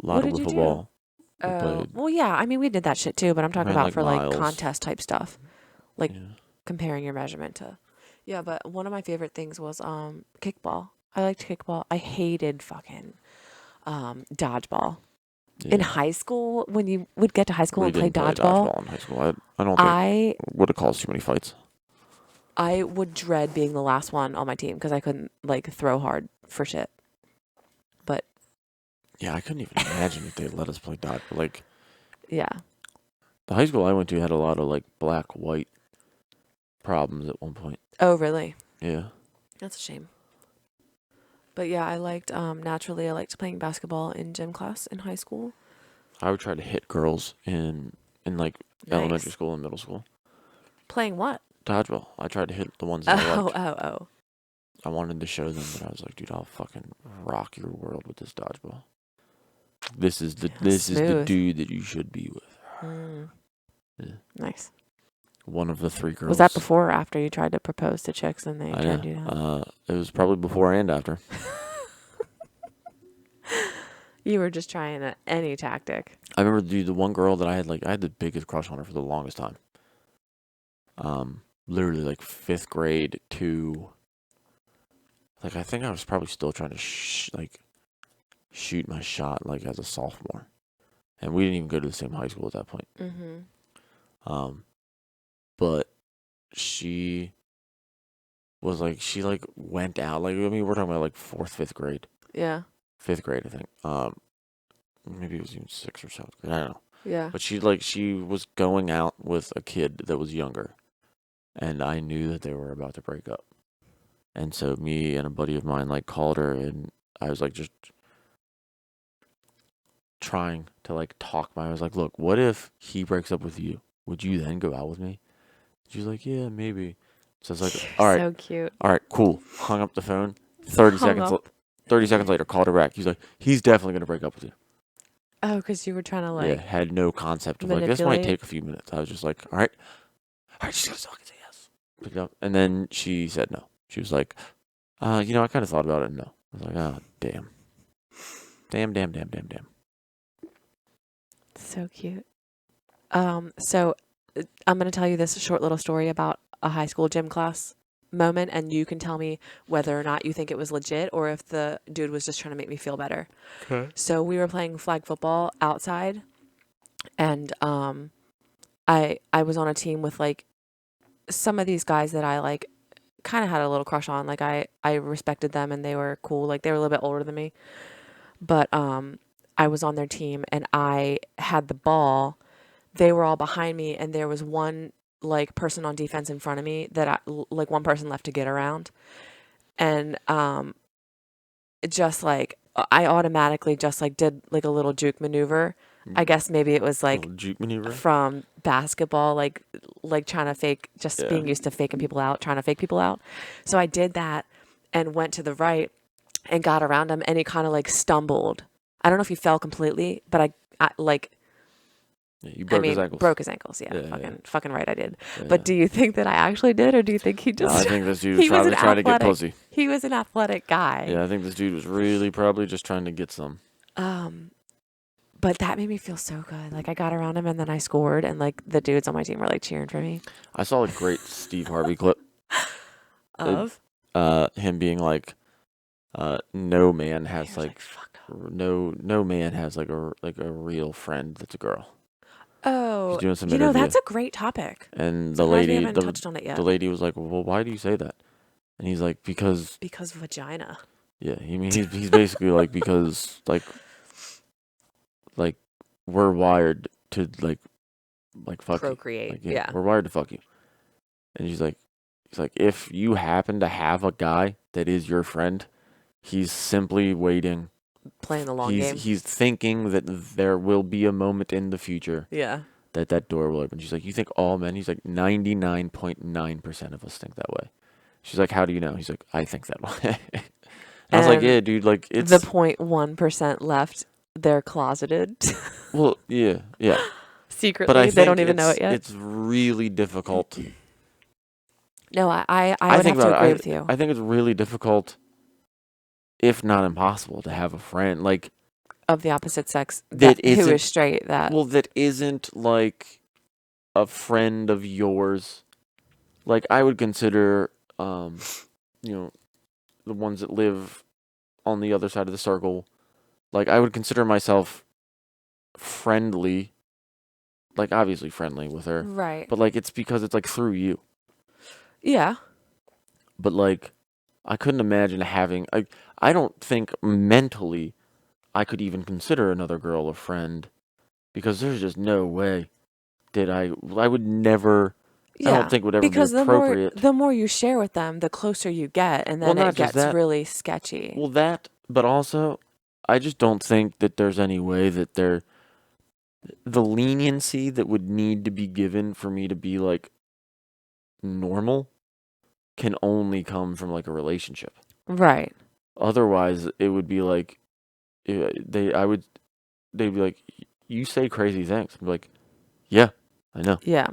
A lot of wiffle ball. Well, yeah. I mean, we did that shit too, but I'm talking about for miles. like contest type stuff, like comparing your measurement to. Yeah, but one of my favorite things was kickball. I liked kickball. I hated fucking dodgeball. Yeah. In high school, when you would get to high school and play dodgeball in high school, I don't think would have caused too many fights. I would dread being the last one on my team because I couldn't like throw hard for shit. But yeah, I couldn't even imagine if they let us play dodgeball. Like, yeah, the high school I went to had a lot of like black-white problems at one point. Oh, really? Yeah. That's a shame. But yeah, I liked naturally. I liked playing basketball in gym class in high school. I would try to hit girls in like elementary school and middle school. Playing what? Dodgeball. I tried to hit the ones that I liked. Oh. I wanted to show them, but I was like, dude, I'll fucking rock your world with this dodgeball. This is the dude that you should be with. Yeah. Nice. One of the three girls. Was that before or after you tried to propose to chicks and they turned you down? It was probably before and after. You were just trying any tactic. I remember the one girl that I had the biggest crush on her for the longest time. Literally like 5th grade to like I think I was probably still trying to shoot my shot like as a sophomore, and we didn't even go to the same high school at that point. But she was like went out like I mean we're talking about like 4th, 5th grade. Yeah. 5th grade I think. Maybe it was even 6th or 7th grade. I don't know. Yeah. But she was going out with a kid that was younger, and I knew that they were about to break up. And so me and a buddy of mine like called her, and I was like just trying to like talk. I was like, look, what if he breaks up with you? Would you then go out with me? She's like, yeah, maybe. So it's like, all right. So cute. All right, cool. Hung up the phone. 30 seconds later, called her back. He's like, he's definitely going to break up with you. Oh, because you were trying to like. Yeah, had no concept of like, this might take a few minutes. I was just like, all right, she's going to talk and say yes. Picked it up. And then she said no. She was like, I kind of thought about it and no. I was like, oh, damn. Damn. So cute. So I'm going to tell you this short little story about a high school gym class moment, and you can tell me whether or not you think it was legit or if the dude was just trying to make me feel better. Okay. So we were playing flag football outside, and I was on a team with like some of these guys that I like kind of had a little crush on. Like I respected them and they were cool. Like they were a little bit older than me, but I was on their team and I had the ball. They were all behind me, and there was one like person on defense in front of me that like one person left to get around, and just like I automatically just like did like a little juke maneuver. I guess maybe it was like juke maneuver from basketball, like trying to fake, just being used to faking people out, trying to fake people out. So I did that and went to the right and got around him, and he kind of like stumbled. I don't know if he fell completely, but I like. You broke his ankles. Broke his ankles. Yeah, fucking right, I did. Yeah. But do you think that I actually did, or do you think he just? No, I think this dude was probably trying to get pussy. He was an athletic guy. Yeah, I think this dude was really probably just trying to get some. But that made me feel so good. Like, I got around him and then I scored, and like the dudes on my team were like cheering for me. I saw a great Steve Harvey clip Of him being like, no man has He was like fuck no man has like a real friend that's a girl. Oh, He's doing some you know, interview, that's a great topic. and Surprised we haven't touched on it yet. the lady was like, well, why do you say that? And he's like, because vagina. yeah, I mean he's basically like, because like we're wired to like fuck Procreate. you. Like, Yeah. we're wired to fuck you. And he's like, if you happen to have a guy that is your friend, he's simply waiting, playing the long game. He's thinking that there will be a moment in the future. Yeah. That door will open. She's like, you think all men? He's like, 99.9% of us think that way. She's like, how do you know? He's like, I think that way. And I was like, yeah, dude, like, it's the 0.1% left. They're closeted. Well, yeah. Secretly, but they don't even know it yet. It's really difficult. No, I would have to agree with you. I think it's really difficult, if not impossible, to have a friend like of the opposite sex who is straight. That isn't like a friend of yours. Like, I would consider, the ones that live on the other side of the circle. Like, I would consider myself friendly. Like, obviously friendly with her. Right. But, like, it's because it's, like, through you. Yeah. But, like, I couldn't imagine having... I don't think mentally I could even consider another girl a friend. Because there's just no way that I would never... Yeah, I don't think would ever be appropriate. The more you share with them, the closer you get, and then it gets really sketchy. Well, that, but also, I just don't think that there's any way that the leniency that would need to be given for me to be, like, normal can only come from, like, a relationship. Right. Otherwise, it would be like, they'd be like, you say crazy things. I'd be like, yeah, I know. Yeah.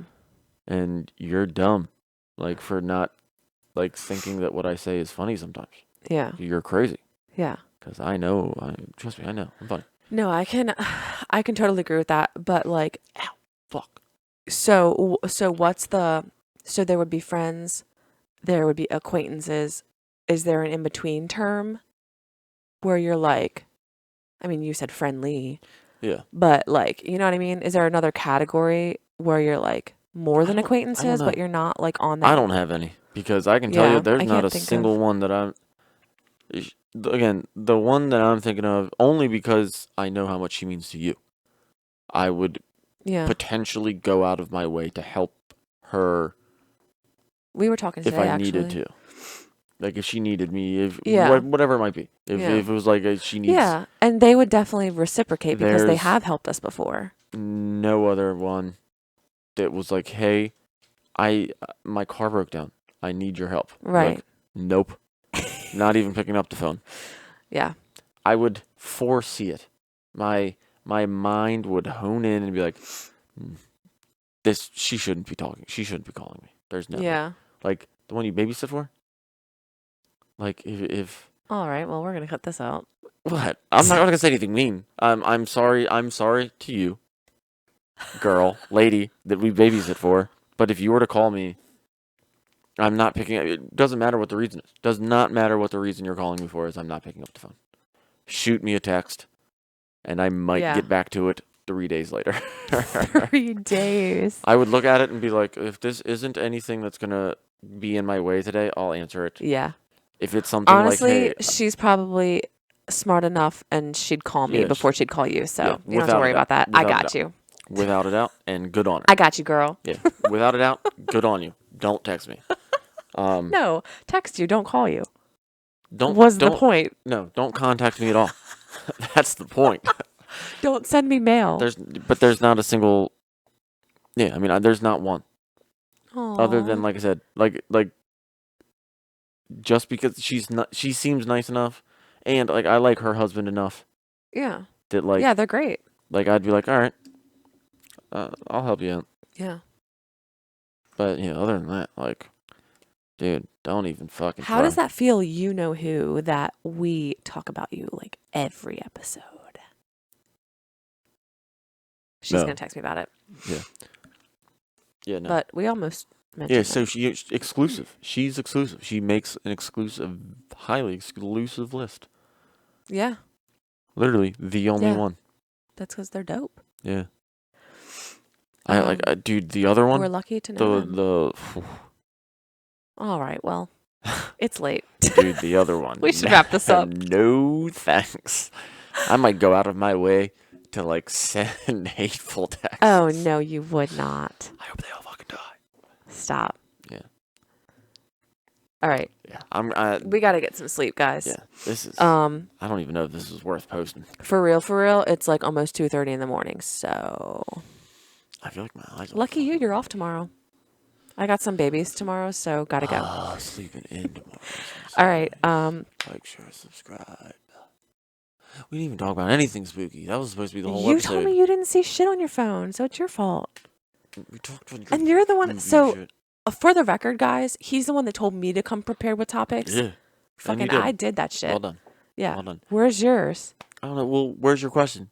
And you're dumb, like, for not, like, thinking that what I say is funny sometimes. Yeah. You're crazy. Yeah. Because I know, trust me, I know, I'm funny. No, I can totally agree with that. But, like, ow, fuck. So there would be friends, there would be acquaintances. Is there an in-between term where you're like, I mean, you said friendly. Yeah. But, like, you know what I mean? Is there another category where you're, like, more than acquaintances, but you're not, like, on that? I don't have any. Because I can tell you there's not a single one that I'm... Again, the one that I'm thinking of, only because I know how much she means to you. I would potentially go out of my way to help her. We were talking today, if I needed to. Like, if she needed me, whatever it might be. If it was like she needs... Yeah, and they would definitely reciprocate because they have helped us before. No other one that was like, hey, my car broke down. I need your help. Right. Like, nope. Not even picking up the phone. Yeah. I would foresee it. My mind would hone in and be like, she shouldn't be talking. She shouldn't be calling me. There's no... Yeah. Like, the one you babysit for? Like, if... All right, well, we're going to cut this out. What? I'm not going to say anything mean. I'm sorry to you, girl, lady, that we babysit for. But if you were to call me, I'm not picking up. It doesn't matter what the reason is. Does not matter what the reason you're calling me for is. I'm not picking up the phone. Shoot me a text, and I might get back to it 3 days later. 3 days. I would look at it and be like, if this isn't anything that's going to be in my way today, I'll answer it. Yeah. If it's something honestly, like, hey... she's probably smart enough, and she'd call me before she'd call you, so you don't have to worry about that. I got you. Without a doubt, and good on her. I got you, girl. Yeah, without a doubt, good on you. Don't text me. No, text you, don't call you. Don't the point. No, don't contact me at all. That's the point. Don't send me mail. There's not a single... Yeah, I mean, there's not one. Aww. Other than, like I said, like just because she seems nice enough, and, like, I like her husband enough. Yeah. That, like... Yeah, they're great. Like, I'd be like, all right, I'll help you out. Yeah. But, other than that, like, dude, don't even fucking How does that feel, you know who, that we talk about you, like, every episode? She's going to text me about it. Yeah. Yeah, no. But we almost mentioned Yeah, so she's exclusive. She's exclusive. She makes an exclusive, highly exclusive list. Yeah. Literally, the only one. That's because they're dope. Yeah. Dude, the other one. We're lucky to know them. The All right, well, it's late. Dude, the other one. We should wrap this up. No thanks. I might go out of my way to like send hateful texts. Oh no, you would not. I hope they all fucking die. Stop. Yeah. All right. Yeah. We got to get some sleep, guys. Yeah. This is. I don't even know if this is worth posting. For real, it's like almost 2:30 in the morning. So. I feel like my eyes. Lucky you, you're off tomorrow. I got some babies tomorrow, so gotta go. Sleeping in tomorrow. All right. Like, share, subscribe. We didn't even talk about anything spooky. That was supposed to be the whole episode. You told me you didn't see shit on your phone, so it's your fault. We talked about and you're the one. So, for the record, guys, he's the one that told me to come prepared with topics. Yeah. Fucking, I did that shit. Well done. Yeah. Well done. Where's yours? I don't know. Well, where's your question?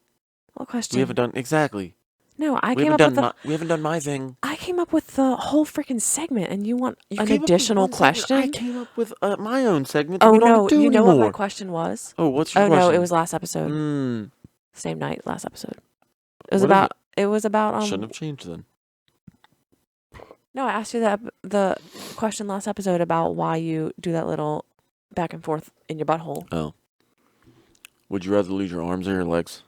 What question? We haven't done exactly. No, we haven't done my thing. I came up with the whole freaking segment, and you want an additional question? I came up with my own segment. Oh, we don't no. do You know anymore. what my question was? Oh, what's your question? Oh, no. It was last episode. Same night, last episode. It was about. Shouldn't have changed then. No, I asked you the question last episode about why you do that little back and forth in your butthole. Oh. Would you rather lose your arms or your legs?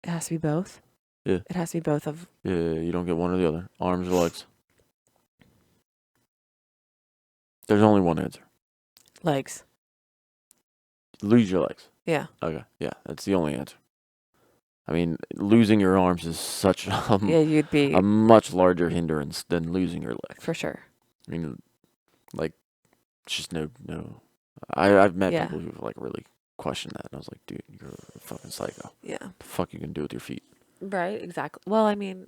It has to be both. Yeah. It has to be both of. Yeah, you don't get one or the other. Arms or legs. There's only one answer. Legs. Lose your legs. Yeah. Okay. Yeah, that's the only answer. I mean, losing your arms is such you'd be a much larger hindrance than losing your legs. For sure. I mean, like, just no. I've met people who like really question that, and I was like, dude, you're a fucking psycho. Yeah. What the fuck you can do with your feet? Right. Exactly. Well, I mean,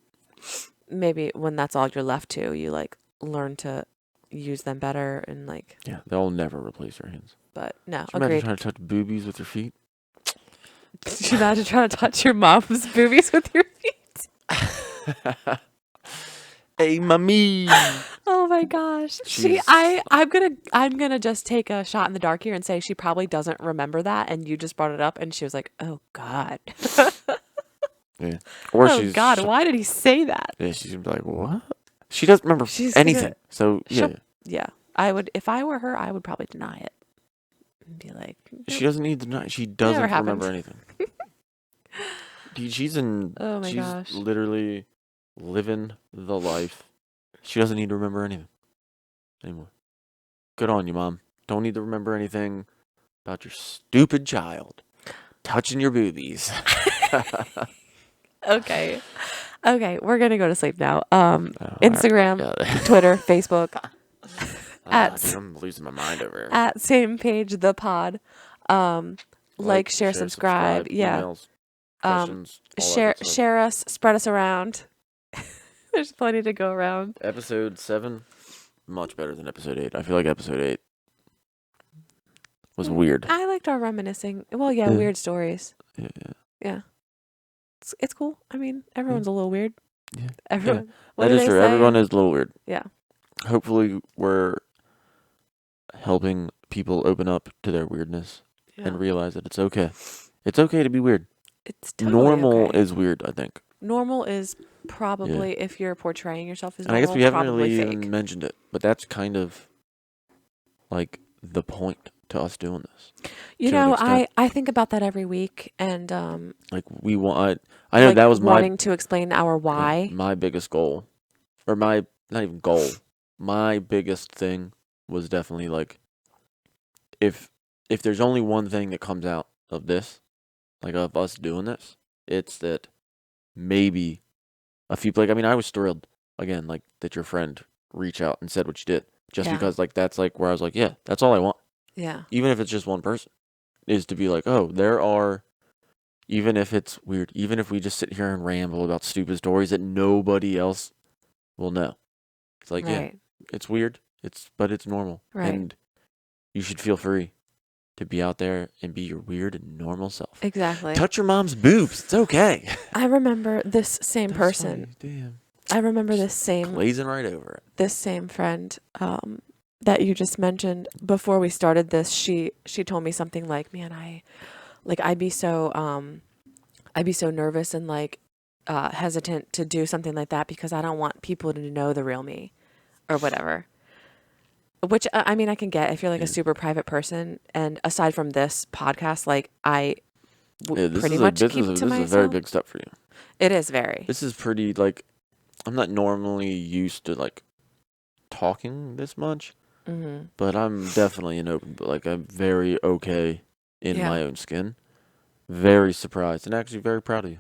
maybe when that's all you're left to, you like learn to use them better and like. Yeah, they'll never replace your hands. But no, Can you imagine trying to touch boobies with your feet? Could you imagine trying to touch your mom's boobies with your feet? Hey, mommy. Oh my gosh. I'm gonna just take a shot in the dark here and say she probably doesn't remember that, and you just brought it up, and she was like, "Oh God." Yeah. Or oh God, why did he say that? Yeah, she's gonna be like, "What?" She doesn't remember anything. So yeah. Yeah. I would, if I were her, I would probably deny it. And be like, nope. She doesn't need to deny. She doesn't remember anything. Dude, she's literally living the life. She doesn't need to remember anything anymore. Good on you, Mom. Don't need to remember anything about your stupid child touching your boobies. Okay, we're gonna go to sleep now. Instagram, Twitter, Facebook. Dude, I'm losing my mind over here. At Same Page the Pod. Like, share, subscribe. Yeah. Emails, questions, share us, spread us around. There's plenty to go around. Episode 7, much better than episode 8. I feel like episode 8 was weird. I liked our reminiscing. Well, yeah, weird stories. Yeah. It's cool. I mean, everyone's a little weird. Yeah. Everyone. That is true. Everyone is a little weird. Yeah. Hopefully, we're helping people open up to their weirdness and realize that it's okay. It's okay to be weird. It's totally normal is weird, I think. Normal is probably, if you're portraying yourself as normal, normal, I guess we haven't really even mentioned it, but that's kind of like the point to us doing this. You know, I think about that every week, and like we want. I know that was wanting to explain our why. My biggest goal, or not even goal. My biggest thing was definitely like, if there's only one thing that comes out of this, like of us doing this, it's that maybe a few, like, I mean, I was thrilled again, like that your friend reached out and said what you did, just because like that's like where I was like, yeah, that's all I want. Yeah. Even if it's just one person, is to be like, oh, there are, even if it's weird, even if we just sit here and ramble about stupid stories that nobody else will know. It's like, yeah, it's weird. But it's normal. Right. And you should feel free to be out there and be your weird and normal self. Exactly. Touch your mom's boobs. It's okay. I remember this same That's person. funny. Damn. I remember this same Glazing right over it. This same friend that you just mentioned before we started this. She told me something like, "Man, I'd be so nervous and like hesitant to do something like that because I don't want people to know the real me or whatever." Which I mean, I can get if you're like a super private person. And aside from this podcast, like pretty much keep to myself. This is a very big step for you. It is very. This is pretty like, I'm not normally used to like talking this much, but I'm definitely an open. Like I'm very okay in my own skin. Very surprised and actually very proud of you.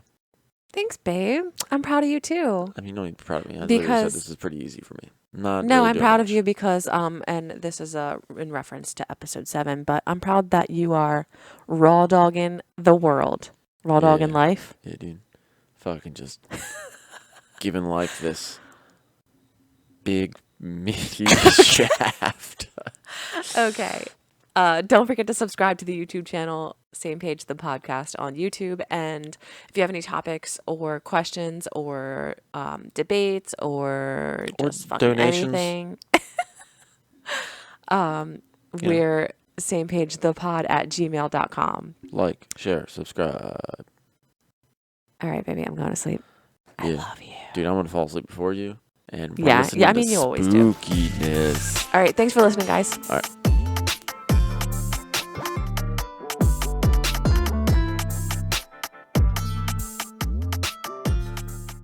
Thanks, babe. I'm proud of you too. I mean, you don't need to be proud of me. I because said this is pretty easy for me. I'm proud of you because and this is in reference to episode 7, but I'm proud that you are raw dogging the world, raw dogging life. Yeah, dude. Fucking just giving life this big meaty shaft. Okay. Don't forget to subscribe to the YouTube channel, Same Page the Podcast on YouTube. And if you have any topics or questions or debates or just fucking donations. anything, we're samepagethepod@gmail.com. Like, share, subscribe. All right, baby, I'm going to sleep. I love you. Dude, I'm going to fall asleep before you. And I mean, you always do. Spookiness. All right, thanks for listening, guys. All right.